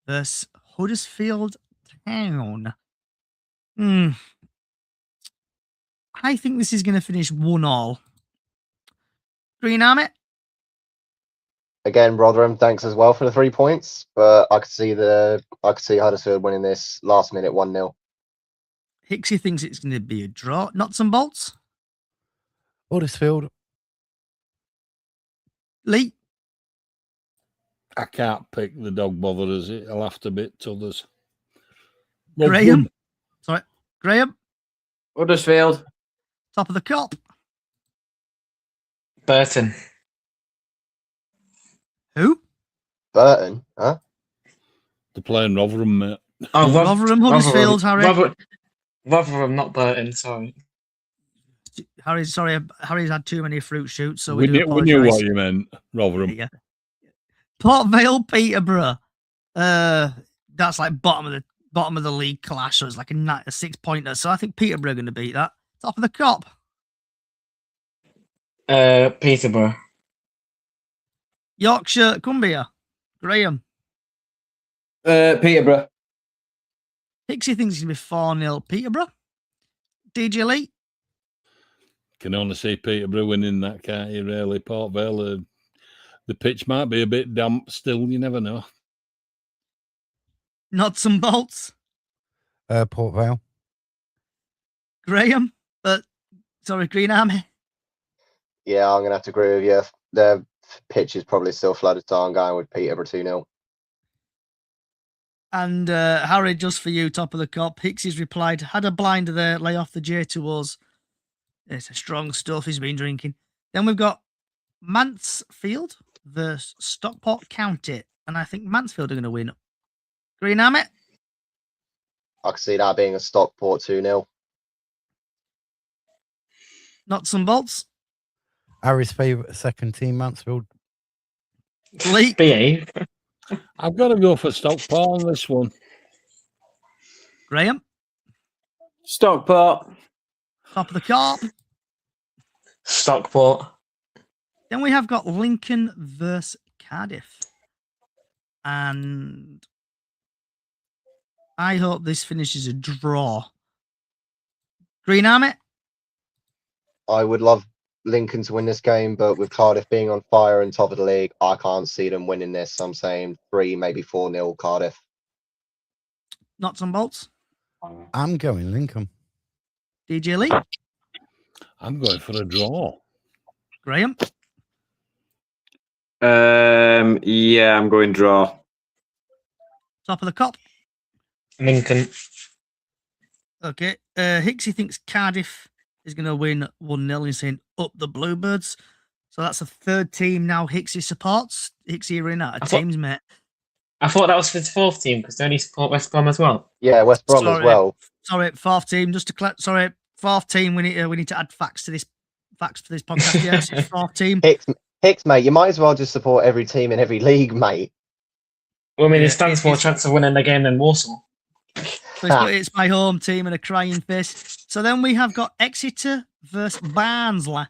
versus Huddersfield Town. I think this is going to finish 1-1. Green Army? Again, Rotherham, thanks as well for the 3 points, but I could see Huddersfield winning this last minute 1-0. Hixie thinks it's going to be a draw. Nuts and bolts? Huddersfield. Lee? I can't pick the dog botherers. It'll have to be others. Graham? Sorry, Graham? Huddersfield. Top of the Cop? Burton. Who? Burton, huh? They're playing Rotherham, mate. Oh, Rotherham, Huddersfield, Harry. Rotherham, not Burton, sorry. Harry's had too many fruit shoots, so we do knew what you meant, Rotherham. Yeah. Port Vale, Peterborough. That's like bottom of the league clash, so it's like a 6-pointer. So I think Peterborough are going to beat that. Top of the Cop. Peterborough. Yorkshire, Cumbria. Graham. Peterborough. Pixie thinks it's going to be 4-0 Peterborough. DJ Lee. Can only see Peterborough winning that, can't you, really? Port Vale, the pitch might be a bit damp still, you never know. Nuts and bolts. Port Vale. Graham. Green Army. Yeah, I'm going to have to agree with you. The pitch is probably still flooded, so I'm going with Peterborough 2-0. And Harry, just for you, top of the Cop. Hicksy's replied, had a blinder there, lay off the J2Os. It's a strong stuff he's been drinking. Then we've got Mansfield versus Stockport County. And I think Mansfield are going to win. Green Army? I can see that being a Stockport 2-0. Nuts and bolts. Harry's favourite second team, Mansfield. Lee? BA. I've got to go for Stockport on this one. Graham? Stockport. Top of the Cop. Stockport. Then we have got Lincoln versus Cardiff. And I hope this finishes a draw. Green Army? I would love Lincoln to win this game, but with Cardiff being on fire and top of the league, I can't see them winning this. I'm saying 3, maybe 4-0 Cardiff. Nuts and bolts. I'm going Lincoln. DJ Lee? I'm going for a draw. Graham? Yeah, I'm going draw. Top of the Cop. Lincoln. Okay. Hixie thinks Cardiff is going to win 1-0. He's saying up the Bluebirds. So that's a third team now Hixie supports. Hixie are in out of teams, mate. I thought that was for the 4th team because they only support West Brom as well. Yeah, West Brom as well. Sorry, 4th team. Just to sorry, 4th team. We need to add facts for this podcast. Yes, it's 4th team. Hicks, mate, you might as well just support every team in every league, mate. Well, I mean, it stands more chance of winning the game than Walsall. So it's my home team and a crying fist. So then we have got Exeter versus Barnsley.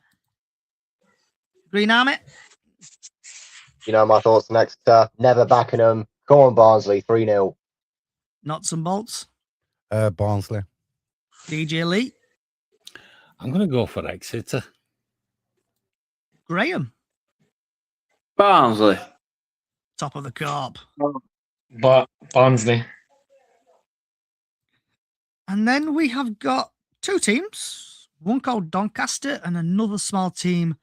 Green Army? You know my thoughts on Exeter. Never backing them. Go on, Barnsley, 3-0. Nuts and bolts. Barnsley. DJ Lee? I'm going to go for Exeter. Graham? Barnsley. Top of the Cop. But Barnsley. And then we have got 2 teams. One called Doncaster and another small team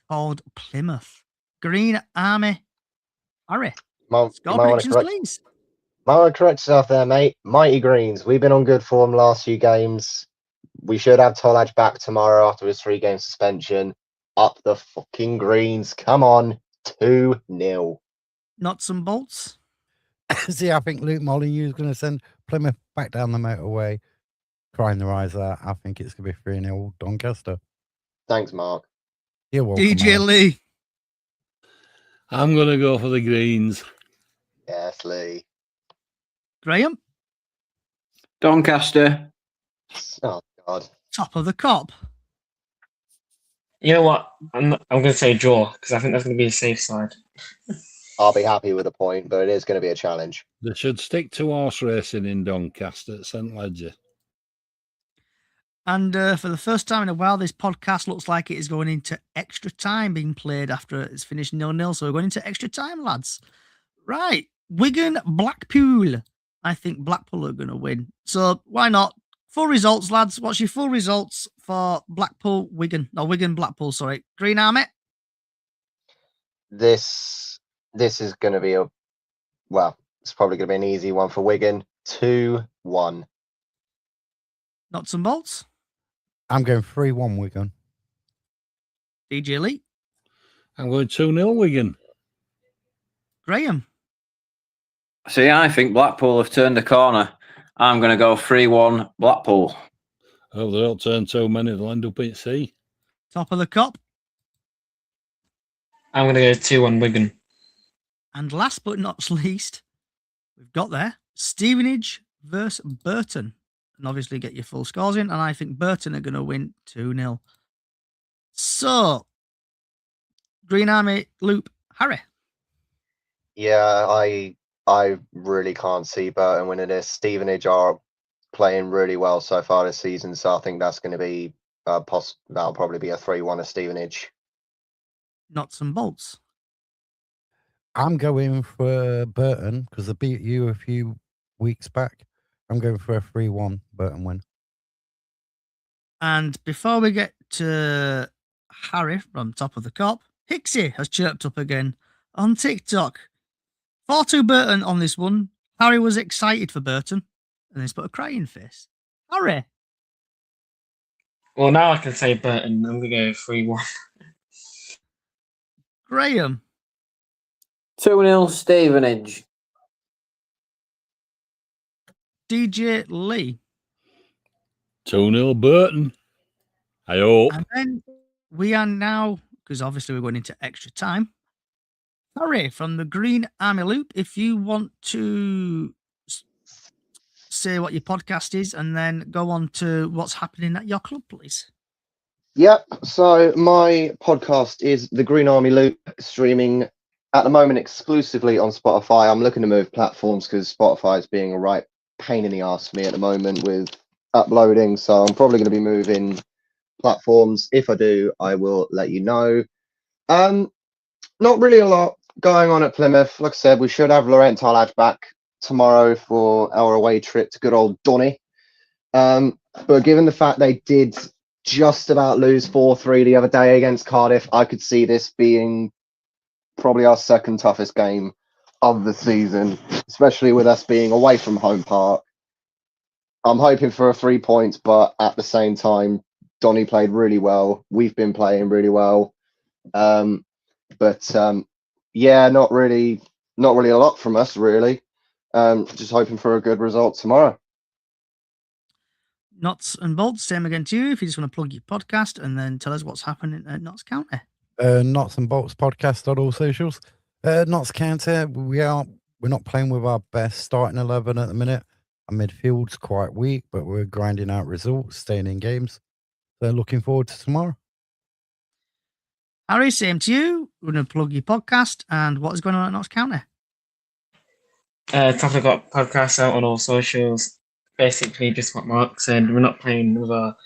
called Plymouth. Green Army. Harry. Score predictions, please. Might want to correct yourself there, mate. Mighty Greens. We've been on good form last few games. We should have Tolaj back tomorrow after his 3-game suspension. Up the fucking Greens. Come on. 2-0. Nuts and bolts. See, I think Luke Molyneux is going to send Plymouth back down the motorway, crying their eyes out. I think it's going to be 3-0 Doncaster. Thanks, Mark. You're welcome. DJ Lee. I'm going to go for the Greens. Yes, Lee. Graham. Doncaster. Oh, God. Top of the Cop. You know what? I'm going to say draw because I think that's going to be a safe side. I'll be happy with a point, but it is going to be a challenge. They should stick to horse racing in Doncaster at St Ledger. And for the first time in a while, this podcast looks like it is going into extra time being played after it's finished 0-0. So we're going into extra time, lads. Right. Wigan, Blackpool. I think Blackpool are going to win. So why not? Full results, lads. What's your full results for Blackpool, Wigan? No, Wigan, Blackpool, sorry. Green Army? This is going to be it's probably going to be an easy one for Wigan. 2-1. Nuts and bolts? I'm going 3-1 Wigan. DJ Lee? I'm going 2-0 Wigan. Graham? See, I think Blackpool have turned the corner. I'm going to go 3-1 Blackpool. Oh, they don't turn too many. They'll end up at sea. Top of the cup? I'm going to go 2-1 Wigan. And last but not least, we've got there Stevenage versus Burton. And obviously get your full scores in. And I think Burton are going to win 2-0. So, Green Army, Loop, Harry. Yeah, I really can't see Burton winning this. Stevenage are playing really well so far this season, so I think that's going to be that'll probably be a 3-1 of Stevenage. Nuts and bolts. I'm going for Burton because they beat you a few weeks back. I'm going for a 3-1 Burton win. And before we get to Harry from Top of the Cop, Hixie has chirped up again on TikTok. 4-2 Burton on this one. Harry was excited for Burton and he's put a crying face. Harry. Well, now I can say Burton. I'm going to go 3-1. Graham. 2-0 Stevenage. DJ Lee. 2-0 Burton. I hope. And then we are now, because obviously we're going into extra time. Harry from the Green Army Loop, if you want to say what your podcast is and then go on to what's happening at your club, please. Yep. So my podcast is the Green Army Loop, streaming at the moment exclusively on Spotify. I'm looking to move platforms because Spotify is being a right pain in the ass for me at the moment with uploading. So I'm probably going to be moving platforms. If I do, I will let you know. Not really a lot going on at Plymouth. Like I said, we should have Laurent Tarlage back tomorrow for our away trip to good old Donny. But given the fact they did just about lose 4-3 the other day against Cardiff, I could see this being probably our second toughest game of the season, especially with us being away from home park. I'm hoping for a 3 points, but at the same time, Donny played really well. We've been playing really well. Yeah, not really a lot from us, really. Just hoping for a good result tomorrow. Nuts and bolts, same again to you. If you just want to plug your podcast and then tell us what's happening at Notts County. Knots and Bolts podcast on all socials. Notts County, we're not playing with our best starting 11 at the minute. Our midfield's quite weak, but we're grinding out results, staying in games. So looking forward to tomorrow. Harry, same to you. We're going to plug your podcast and what is going on at Notts County. Top of the Cop podcast out on all socials. Basically, just what Mark said. We're not playing with our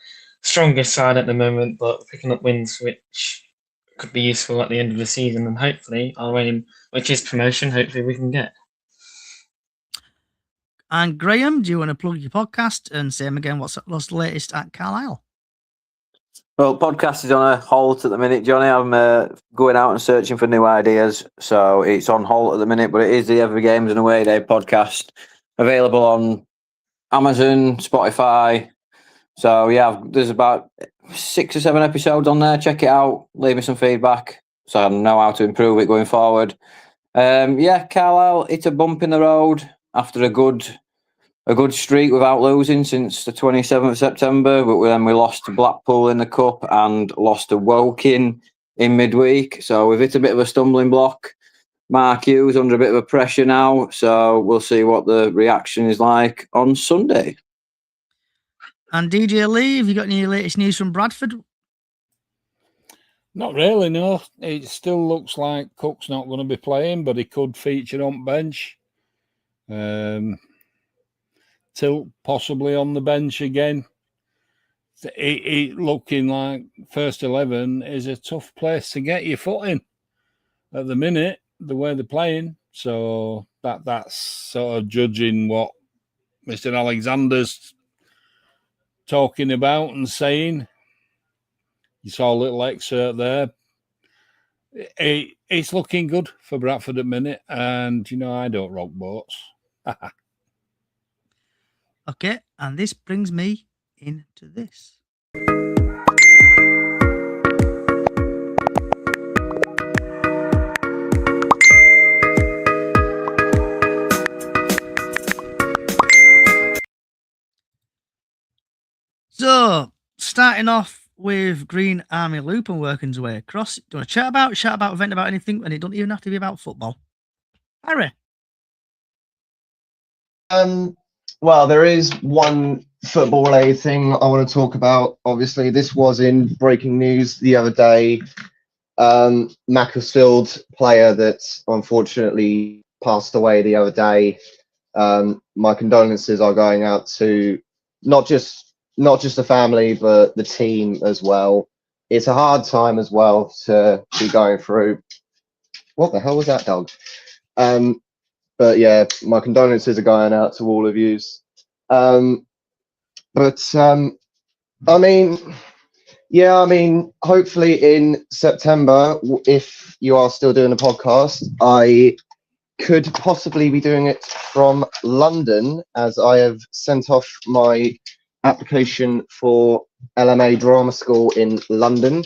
strongest side at the moment, but picking up wins, which could be useful at the end of the season, and hopefully our aim, which is promotion, hopefully we can get. And Graham, do you want to plug your podcast and same again what's the latest at Carlisle? Well, podcast is on a halt at the minute, Johnny. I'm going out and searching for new ideas, so it's on halt at the minute, but it is the Every Games and Away Day podcast, available on Amazon, Spotify. So, yeah, there's about 6 or 7 episodes on there. Check it out. Leave me some feedback so I know how to improve it going forward. Carlisle hit a bump in the road after a good streak without losing since the 27th of September, but then we lost to Blackpool in the Cup and lost to Woking in midweek. So we've hit a bit of a stumbling block. Mark Hughes under a bit of a pressure now, so we'll see what the reaction is like on Sunday. And DJ Lee, have you got any latest news from Bradford? Not really, no. It still looks like Cook's not going to be playing, but he could feature on bench. Tilt possibly on the bench again. It looking like first 11 is a tough place to get your foot in at the minute, the way they're playing. So that's sort of judging what Mr. Alexander's talking about and saying. You saw a little excerpt there. It's looking good for Bradford at the minute, and I don't rock boats. Okay, and this brings me into this. So, starting off with Green Army Loop and working his way across. Do you want to chat about, vent about anything? And it don't even have to be about football. Harry. Well, there is one football-related thing I want to talk about. Obviously, this was in breaking news the other day. Macclesfield player that unfortunately passed away the other day. My condolences are going out to not just the family, but the team as well. It's a hard time as well to be going through. What the hell was that dog? But yeah, my condolences are going out to all of you. I mean, hopefully in September, if you are still doing a podcast, I could possibly be doing it from London, as I have sent off my application for LMA Drama School in London.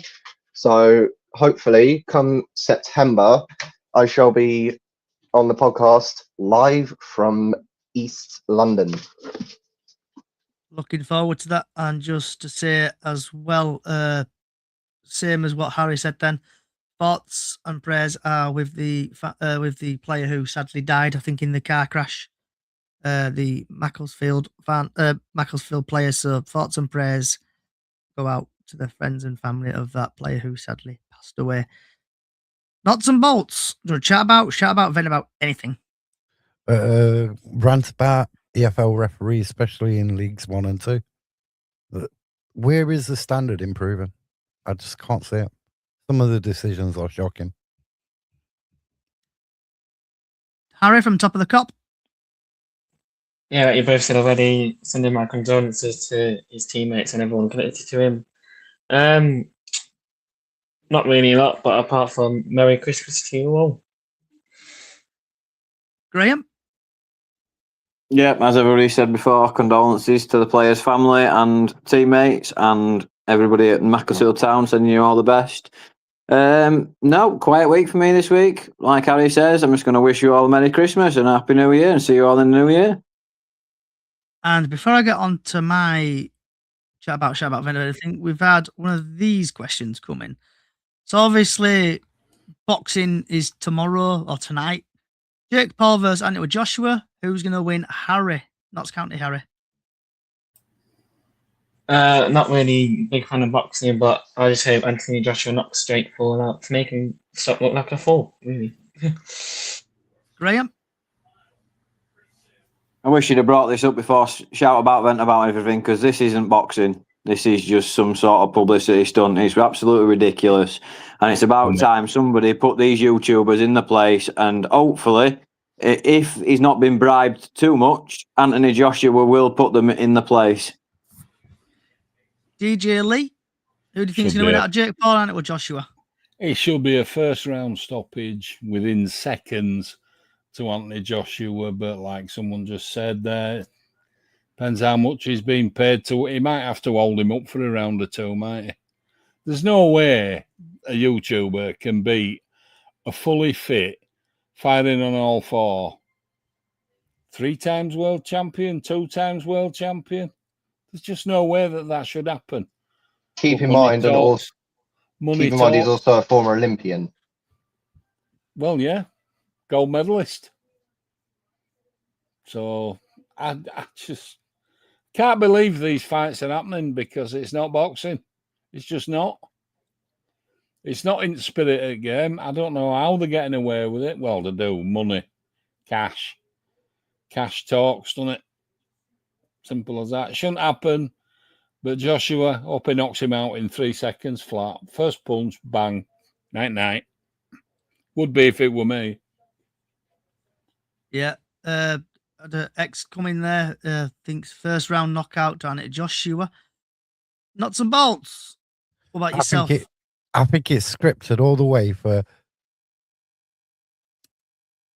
So hopefully, come September, I shall be on the podcast live from East London. Looking forward to that. And just to say as well, same as what Harry said then, thoughts and prayers are with the player who sadly died, I think, in the car crash. The Macclesfield player. So thoughts and prayers go out to the friends and family of that player who sadly passed away. Nuts and bolts. Do you want to chat about, vent about anything? Rant about EFL referees, especially in Leagues 1 and 2. Where is the standard improving? I just can't see it. Some of the decisions are shocking. Harry from Top of the Cop. Yeah, like you both said already, sending my condolences to his teammates and everyone connected to him. Not really a lot, but apart from Merry Christmas to you all. Graham? Yeah, as I've already said before, condolences to the players' family and teammates and everybody at Macclesfield Town, sending you all the best. No, quiet week for me this week. Like Harry says, I'm just going to wish you all a Merry Christmas and a Happy New Year and see you all in the New Year. And before I get on to my chat about Vendor, I think we've had one of these questions come in. So obviously, boxing is tomorrow or tonight. Jake Paul versus Anthony Joshua. Who's going to win? Harry. Notts County Harry. Not really a big fan of boxing, but I just hope Anthony Joshua knocks Jake Paul out to make him stop look like a fool, really. Graham? I wish you'd have brought this up before shout about vent about everything, because this isn't boxing. This is just some sort of publicity stunt. It's absolutely ridiculous. And it's about time somebody put these YouTubers in the place, and hopefully, if he's not been bribed too much, Anthony Joshua will put them in the place. DJ Lee? Who do you think is going to win out of Jake Paul and Anthony Joshua? It should be a first-round stoppage within seconds to Anthony Joshua, but like someone just said there, depends how much he's been paid to. He might have to hold him up for a round or two, might he? There's no way a YouTuber can beat a fully fit, firing on all four, 3 times world champion, 2 times world champion. There's just no way that should happen. Keep in mind, he's also a former Olympian. Well, yeah, gold medalist. So I just can't believe these fights are happening, because it's not boxing. It's just not. It's not in spirit of the game. I don't know how they're getting away with it. Well, they do. Money, cash. Cash talks, doesn't it? Simple as that. Shouldn't happen. But Joshua, hope he knocks him out in 3 seconds flat. First punch, bang. Night. Would be if it were me. Yeah. The X coming there, thinks first round knockout down at Joshua. Nuts and bolts. What about yourself? I think it's scripted all the way for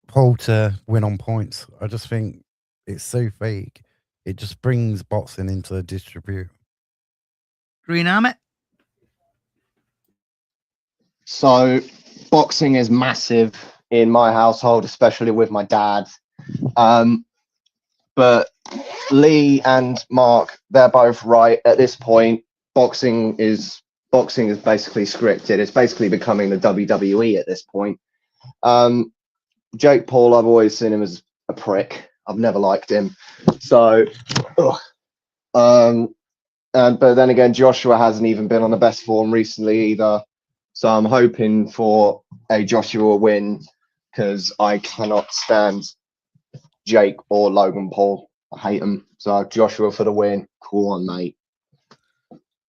Paul to win on points. I just think it's so fake. It just brings boxing into the distribute. Green Army. So boxing is massive in my household, especially with my dad. But Lee and Mark, they're both right. At this point, boxing is basically scripted. It's basically becoming the WWE at this point. Jake Paul, I've always seen him as a prick. I've never liked him. So, but then again, Joshua hasn't even been on the best form recently either. So I'm hoping for a Joshua win because I cannot stand Jake or Logan Paul. I hate them. So Joshua for the win. Cool on, mate.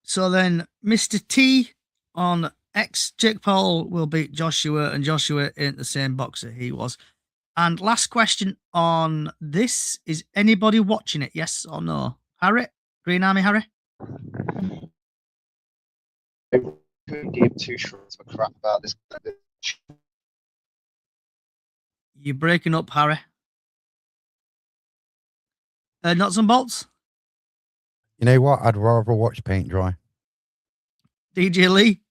So then Mr. T on X, Jake Paul will beat Joshua, and Joshua ain't the same boxer he was. And last question on this, is anybody watching it? Yes or no? Harry? Green Army Harry? I couldn't give two shits of a crap about this. You're breaking up, Harry. Nuts and bolts? You know what? I'd rather watch paint dry. DJ Lee?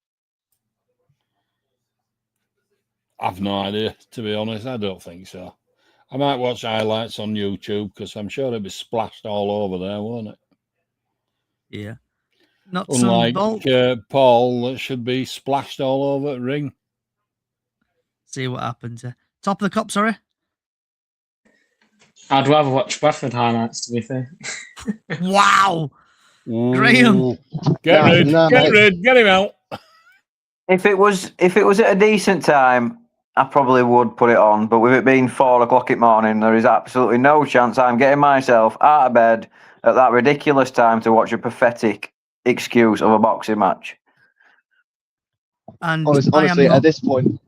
I've no idea, to be honest. I don't think so. I might watch highlights on YouTube because I'm sure it'll be splashed all over there, won't it? Yeah. Nuts Unlike and bolts. Paul, that should be splashed all over the ring. See what happens. Top of the cup, sorry. I'd rather watch Bradford highlights, to be fair. Wow. Ooh. Graham. Get rid, get him out. If it was at a decent time, I probably would put it on. But with it being 4 o'clock in the morning, there is absolutely no chance I'm getting myself out of bed at that ridiculous time to watch a pathetic excuse of a boxing match. And honestly, at this point,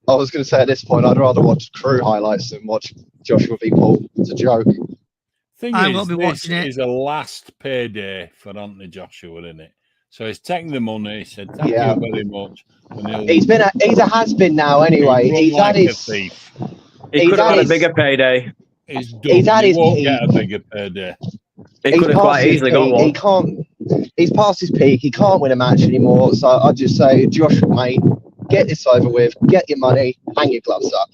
I was going to say at this point, I'd rather watch crew highlights than watch Joshua v. Paul. It's a joke. I won't be watching it. It's a last payday for Anthony Joshua, isn't it? So he's taking the money. He said, "Thank you very much." He's a has-been now anyway. He's like had his. He could have had a bigger payday. He's done. He's had his won't peak. Get a bigger payday. He could have quite easily got one. He can't. He's past his peak. He can't win a match anymore. So I'd just say, Joshua, mate, get this over with. Get your money. Hang your gloves up.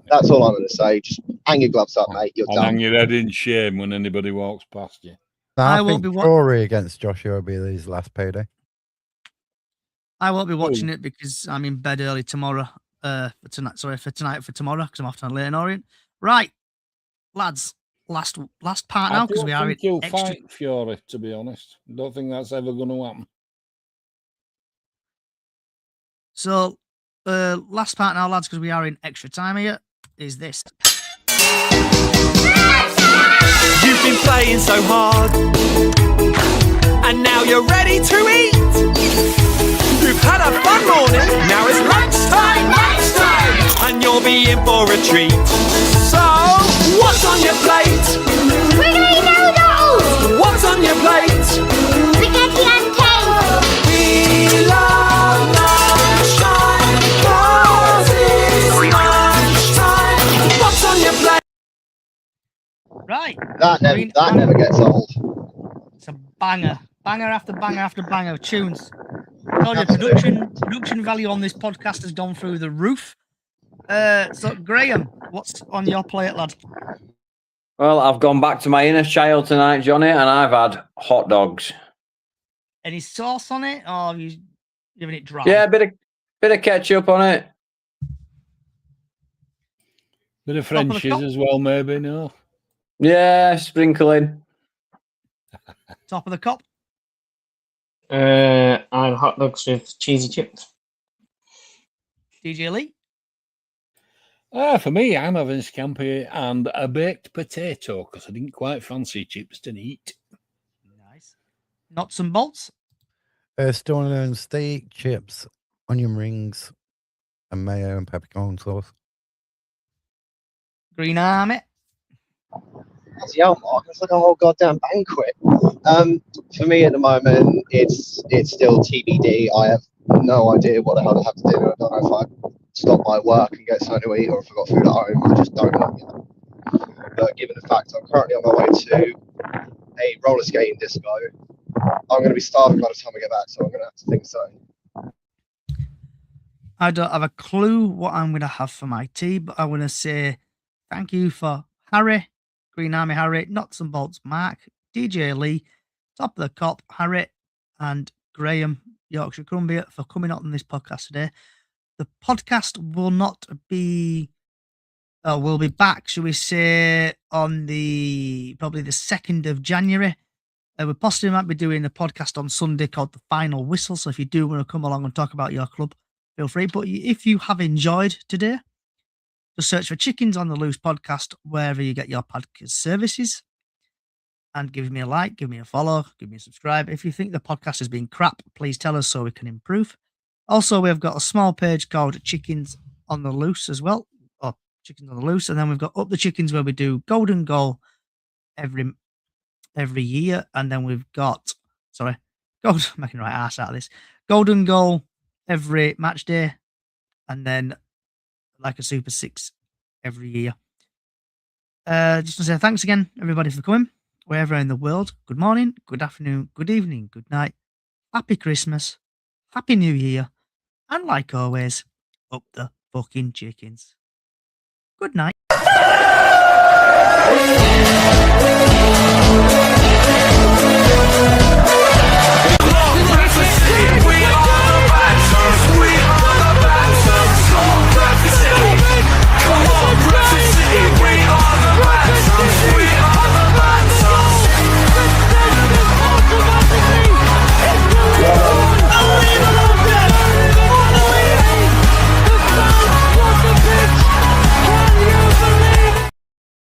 That's all I'm going to say. Just hang your gloves up, mate. You're done. Hang your head in shame when anybody walks past you. I think Corey against Joshua will be his last payday. I won't be watching it because I'm in bed early tomorrow. For tomorrow, because I'm off to Leyton Orient. Right, lads. Last part now because we are in you'll fight Fury. To be honest, I don't think that's ever going to happen. So, last part now, lads, because we are in extra time here. Is this? You've been playing so hard, and now you're ready to eat. You've had a fun morning, now it's lunchtime, and you'll be in for a treat. So, what's on your plate? Spaghetti noodles! What's on your plate? Spaghetti and cake! We love lunchtime, 'cause it's lunchtime. What's on your plate? Right. That never gets old. It's a banger after banger after banger of tunes. The production value on this podcast has gone through the roof. So Graham, what's on your plate, lad? Well, I've gone back to my inner child tonight, Johnny, and I've had hot dogs. Any sauce on it, or are you giving it dry? Yeah, a bit of ketchup on it. Bit of Frenchies as well, maybe, no? Yeah, sprinkling. Top of the cup. I had hot dogs with cheesy chips. DJ Lee? For me, I'm having scampi and a baked potato because I didn't quite fancy chips to eat. Nice. Nuts and bolts? Stone and steak, chips, onion rings, and mayo and peppercorn sauce. Green Army? Yeah, Mark, it's like a whole goddamn banquet. For me at the moment, it's still TBD. I have no idea what the hell I have to do. I don't know if I stop my work and get something to eat, or if I've got food at home. I just don't know yet. But given the fact I'm currently on my way to a roller skating disco, I'm going to be starving by the time I get back, so I'm going to have to think so. I don't have a clue what I'm going to have for my tea, but I want to say thank you for Harry, Green Army Harry, Nuts and Bolts Mark, DJ Lee, Top of the Cop Harry, and Graham, Yorkshire Crumbia, for coming on this podcast today. The podcast will not be, we'll be back, shall we say, on probably the 2nd of January. We possibly might be doing a podcast on Sunday called The Final Whistle. So if you do want to come along and talk about your club, feel free. But if you have enjoyed today, just search for Chickens on the Loose podcast wherever you get your podcast services. And give me a like, give me a follow, give me a subscribe. If you think the podcast has been crap, please tell us so we can improve. Also, we've got a small page called Chickens on the Loose as well, or Chickens on the Loose. And then we've got Up the Chickens where we do Golden Goal every year, and then we've got making the right ass out of this, Golden Goal every match day, and then like a Super 6 every year. Just to say thanks again, everybody, for coming, wherever in the world. Good morning, good afternoon, good evening, good night, happy Christmas, happy New Year, and like always, up the fucking chickens. Good night.